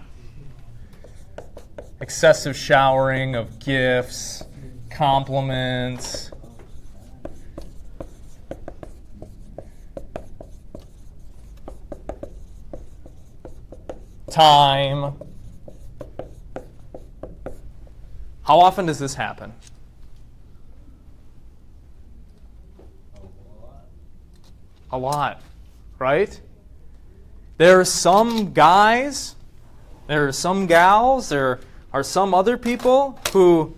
Excessive showering of gifts, compliments. Time. How often does this happen? A lot, right? There are some guys, there are some gals, there are some other people who,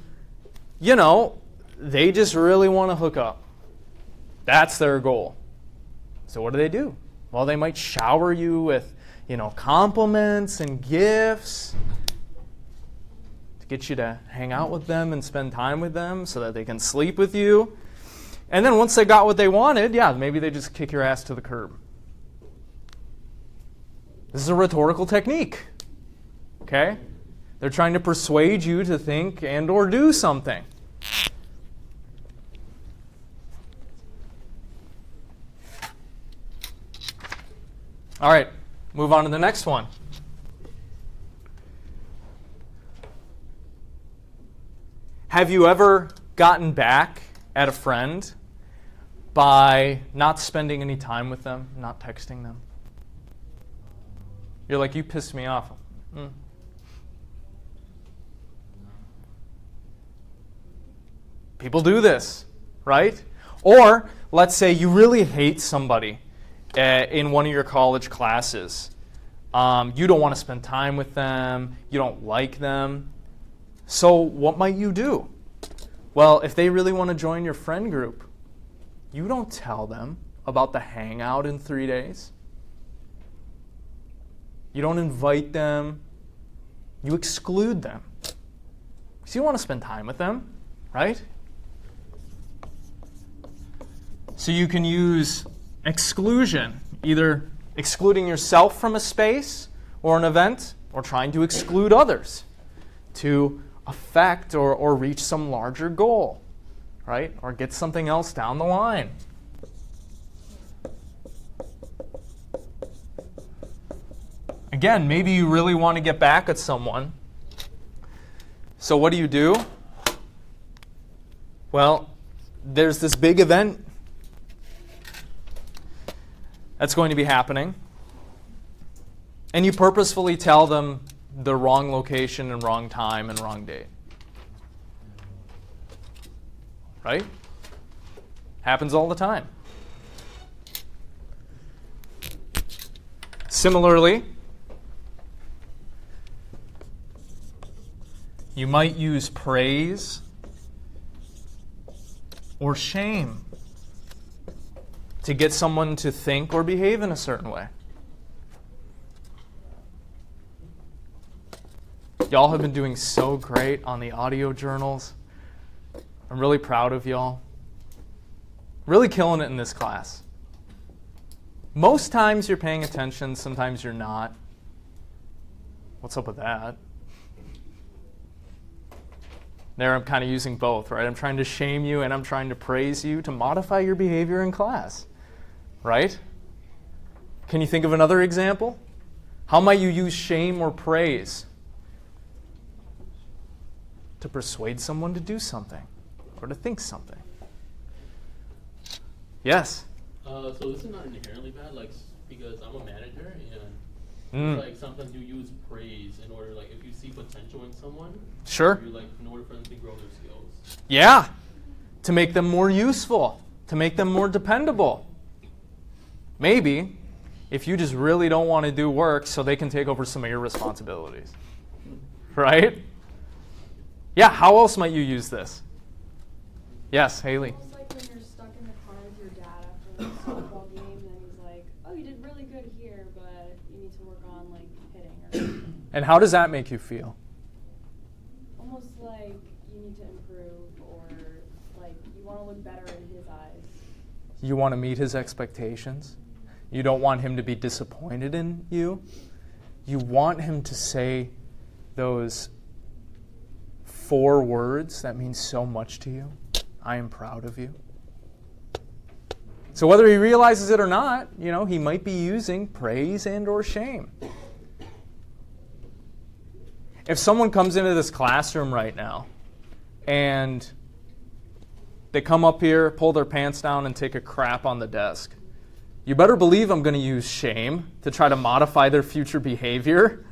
they just really want to hook up. That's their goal. So what do? Well, they might shower you with, compliments and gifts to get you to hang out with them and spend time with them so that they can sleep with you. And then once they got what they wanted, maybe they just kick your ass to the curb. This is a rhetorical technique. Okay? They're trying to persuade you to think and or do something. All right, move on to the next one. Have you ever gotten back at a friend by not spending any time with them, not texting them? You're like, you pissed me off. People do this, right? Or let's say you really hate somebody in one of your college classes. You don't want to spend time with them. You don't like them. So what might you do? Well, if they really want to join your friend group, you don't tell them about the hangout in 3 days. You don't invite them. You exclude them. So you want to spend time with them, right? So you can use exclusion, either excluding yourself from a space or an event, or trying to exclude others to affect or reach some larger goal, right? Or get something else down the line. Again, maybe you really want to get back at someone. So what do? Well, there's this big event that's going to be happening. And you purposefully tell them the wrong location and wrong time and wrong date. Right? Happens all the time. Similarly, you might use praise or shame to get someone to think or behave in a certain way. Y'all have been doing so great on the audio journals. I'm really proud of y'all. Really killing it in this class. Most times you're paying attention, sometimes you're not. What's up with that? There I'm kind of using both, right? I'm trying to shame you and I'm trying to praise you to modify your behavior in class, right? Can you think of another example? How might you use shame or praise to persuade someone to do something or to think something? Yes? So this is not inherently bad, like, because I'm a manager and like sometimes you use praise in order, like, if you see potential in someone, Sure. you like in order for them to grow their skills. Yeah. To make them more useful, to make them more dependable. Maybe if you just really don't want to do work so they can take over some of your responsibilities. Right? Yeah, how else might you use this? Yes, Haley. Almost like when you're stuck in the car with your dad after like a softball game, and then he's like, "Oh, you did really good here, but you need to work on like hitting." Or something. And how does that make you feel? Almost like you need to improve, or like you want to look better in his eyes. You want to meet his expectations. You don't want him to be disappointed in you. You want him to say those 4 words that mean so much to you. I am proud of you. So whether he realizes it or not, he might be using praise and or shame. If someone comes into this classroom right now and they come up here, pull their pants down, and take a crap on the desk, you better believe I'm going to use shame to try to modify their future behavior.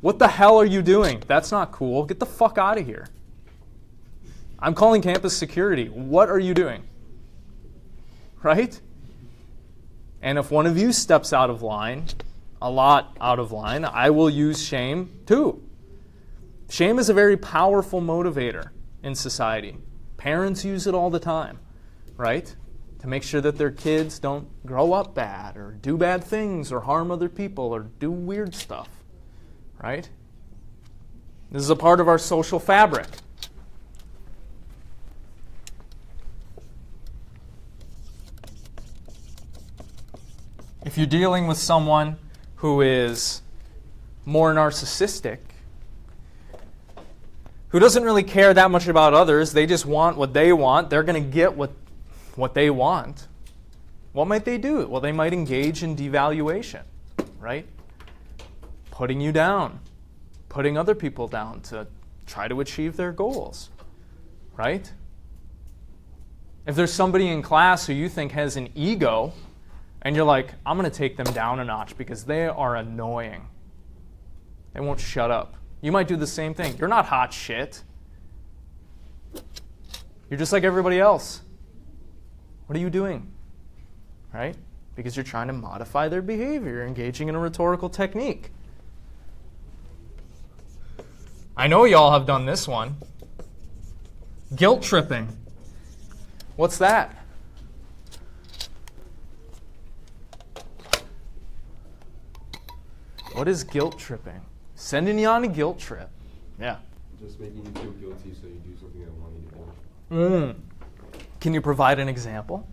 What the hell are you doing? That's not cool. Get the fuck out of here. I'm calling campus security. What are you doing? Right? And if one of you steps out of line, a lot out of line, I will use shame too. Shame is a very powerful motivator in society. Parents use it all the time, right? To make sure that their kids don't grow up bad or do bad things or harm other people or do weird stuff, right? This is a part of our social fabric. If you're dealing with someone who is more narcissistic, who doesn't really care that much about others, they just want what they want, they're going to get what they want. What might they do? Well, they might engage in devaluation, right? Putting you down, putting other people down to try to achieve their goals, right? If there's somebody in class who you think has an ego, and you're like, I'm going to take them down a notch because they are annoying. They won't shut up. You might do the same thing. You're not hot shit. You're just like everybody else. What are you doing? Right? Because you're trying to modify their behavior. You're engaging in a rhetorical technique. I know y'all have done this one. Guilt tripping. What's that? What is guilt tripping? Sending you on a guilt trip. Yeah. Just making you feel guilty so you do something I want you to do. Can you provide an example?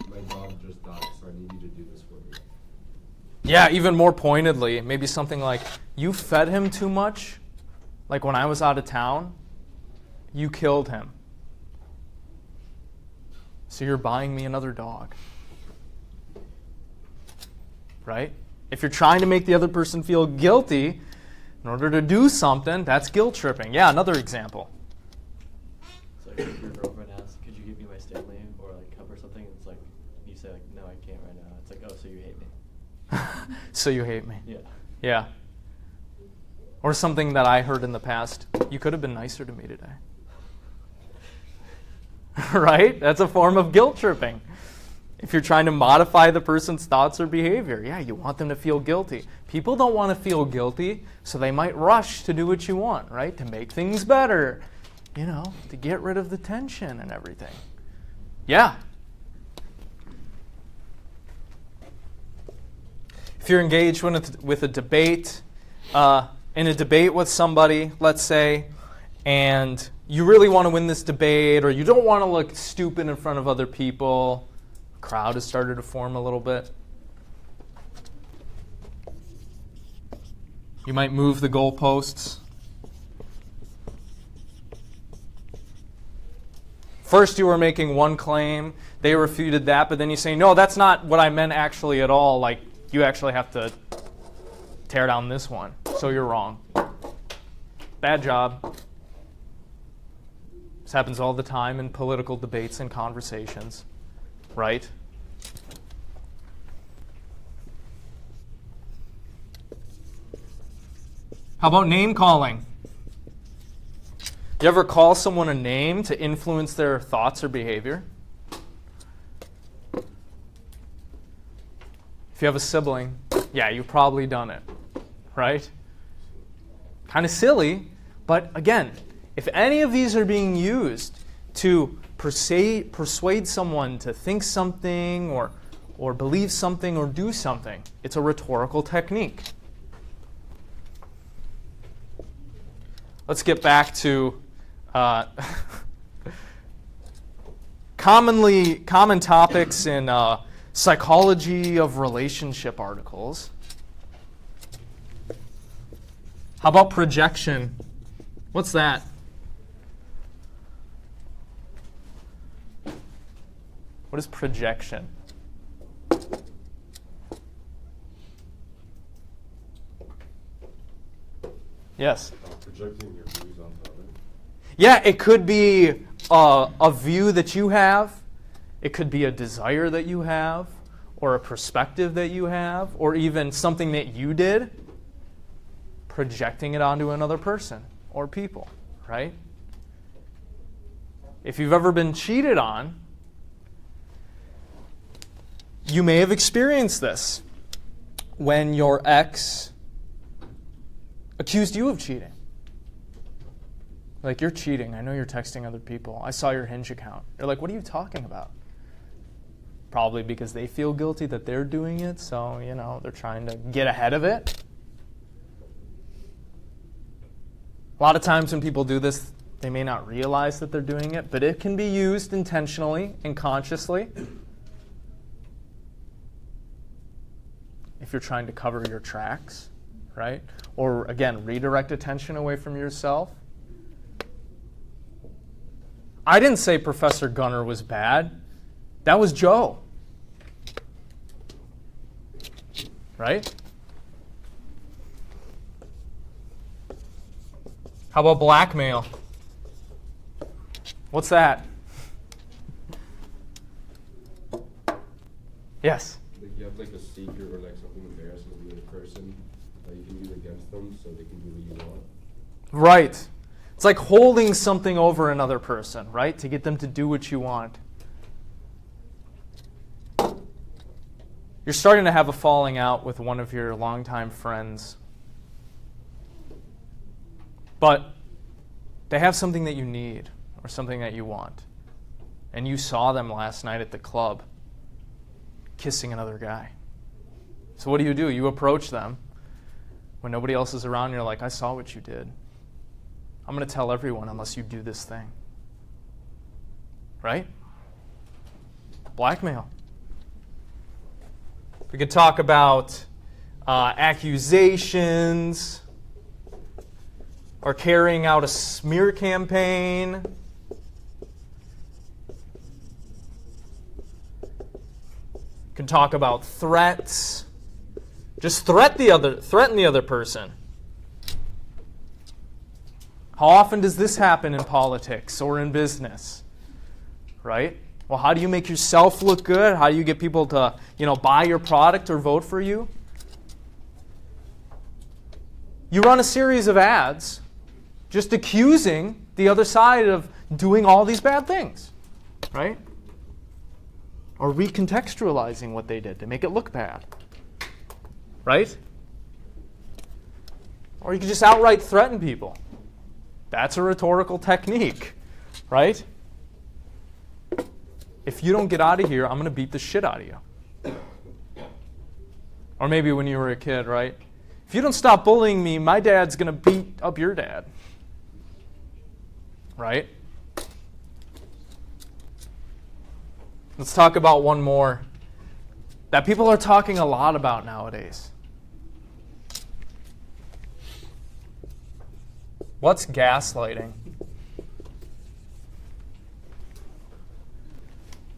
My dog just died, so I need you to do this for me. Yeah, even more pointedly, maybe something like, you fed him too much. Like when I was out of town, you killed him. So you're buying me another dog. Right? If you're trying to make the other person feel guilty in order to do something, that's guilt tripping. Yeah, another example. So like if your girlfriend asks, could you give me my Stanley or like cup or something? It's like, you say like, no, I can't right now. It's like, oh, so you hate me. So you hate me. Yeah. Yeah. Or something that I heard in the past, you could have been nicer to me today. Right? That's a form of guilt tripping. If you're trying to modify the person's thoughts or behavior, yeah, you want them to feel guilty. People don't want to feel guilty, so they might rush to do what you want, right? To make things better, to get rid of the tension and everything. Yeah. If you're engaged with a debate, in a debate with somebody, let's say, and you really want to win this debate, or you don't want to look stupid in front of other people, crowd has started to form a little bit. You might move the goalposts. First you were making one claim, they refuted that, but then you say, no, that's not what I meant actually at all. Like, you actually have to tear down this one. So you're wrong. Bad job. This happens all the time in political debates and conversations, right? How about name calling? You ever call someone a name to influence their thoughts or behavior? If you have a sibling, yeah, you've probably done it, right? Kind of silly, but again, if any of these are being used to persuade someone to think something or believe something or do something, it's a rhetorical technique. Let's get back to common topics in psychology of relationship articles. How about projection? What's that? What is projection? Yes? Projecting your views onto others. Yeah, it could be a view that you have. It could be a desire that you have, or a perspective that you have, or even something that you did, projecting it onto another person or people, right? If you've ever been cheated on, you may have experienced this when your ex accused you of cheating. Like, you're cheating. I know you're texting other people. I saw your Hinge account. They're like, what are you talking about? Probably because they feel guilty that they're doing it, so, they're trying to get ahead of it. A lot of times when people do this, they may not realize that they're doing it, but it can be used intentionally and consciously. If you're trying to cover your tracks, right? Or, again, redirect attention away from yourself. I didn't say Professor Gunner was bad. That was Joe. Right? How about blackmail? What's that? Yes? Like you have like a secret or like something embarrassing with the other person that you can use against them so they can do what you want. Right. It's like holding something over another person, right? To get them to do what you want. You're starting to have a falling out with one of your longtime friends. But they have something that you need or something that you want. And you saw them last night at the club kissing another guy. So what do? You approach them when nobody else is around. You're like, I saw what you did. I'm going to tell everyone unless you do this thing. Right? Blackmail. We could talk about accusations or carrying out a smear campaign. We can talk about threats. Just threaten the other person. How often does this happen in politics or in business? Right? Well, how do you make yourself look good? How do you get people to, buy your product or vote for you? You run a series of ads just accusing the other side of doing all these bad things, right? Or recontextualizing what they did to make it look bad, right? Or you can just outright threaten people. That's a rhetorical technique, right? If you don't get out of here, I'm going to beat the shit out of you. Or maybe when you were a kid, right? If you don't stop bullying me, my dad's going to beat up your dad. Right? Let's talk about one more that people are talking a lot about nowadays. What's gaslighting?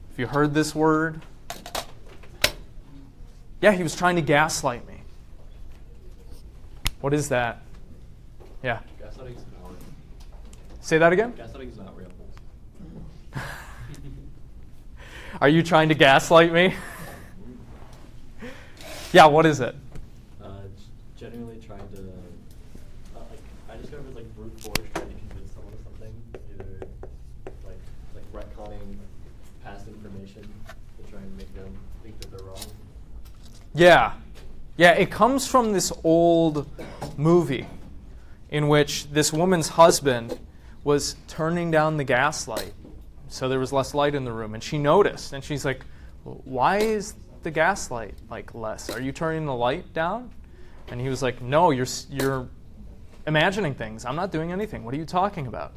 Have you heard this word? Yeah, he was trying to gaslight me. What is that? Yeah. Gaslighting is not real. Say that again? Gaslighting is not real. Are you trying to gaslight me? Yeah, what is it? Genuinely trying to, I describe it as like brute force trying to convince someone of something, either like retconning past information to try and make them think that they're wrong. Yeah. Yeah, it comes from this old movie in which this woman's husband was turning down the gas light so there was less light in the room, and she noticed, and she's like, why is the gas light like less? Are you turning the light down? And he was like, no, you're imagining things. I'm not doing anything. What are you talking about?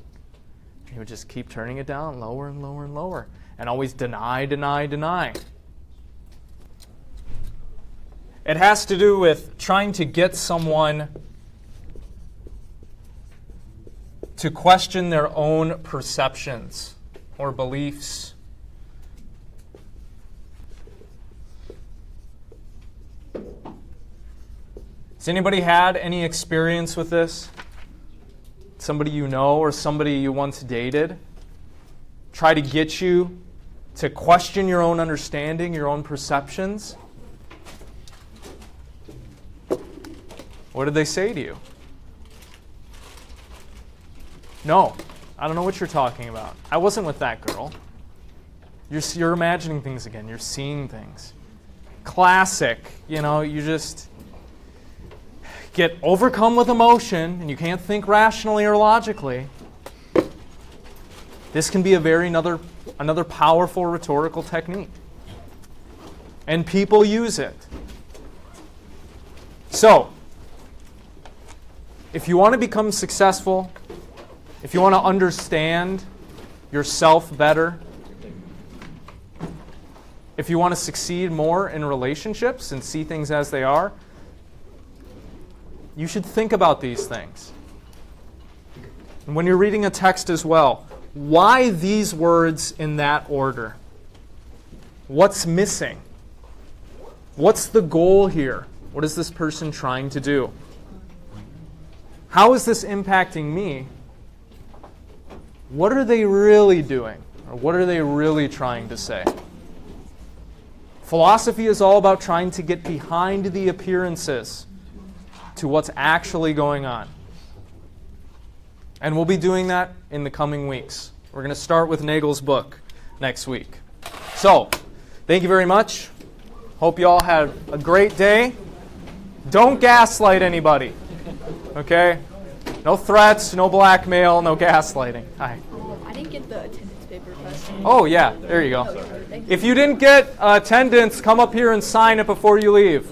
And he would just keep turning it down lower and lower and lower, and always deny. It has to do with trying to get someone to question their own perceptions or beliefs. Has anybody had any experience with this? Somebody you know or somebody you once dated? Try to get you to question your own understanding, your own perceptions? What did they say to you? No, I don't know what you're talking about. I wasn't with that girl. You're imagining things again. You're seeing things. Classic. You just get overcome with emotion and you can't think rationally or logically. This can be another powerful rhetorical technique. And people use it. So, if you want to become successful, if you want to understand yourself better, if you want to succeed more in relationships and see things as they are, you should think about these things. And when you're reading a text as well, why these words in that order? What's missing? What's the goal here? What is this person trying to do? How is this impacting me? What are they really doing? Or what are they really trying to say? Philosophy is all about trying to get behind the appearances to what's actually going on. And we'll be doing that in the coming weeks. We're going to start with Nagel's book next week. So, thank you very much. Hope you all had a great day. Don't gaslight anybody. Okay? No threats, no blackmail, no gaslighting. Hi. I didn't get the attendance paper question. Oh, yeah. There you go. If you didn't get attendance, come up here and sign it before you leave.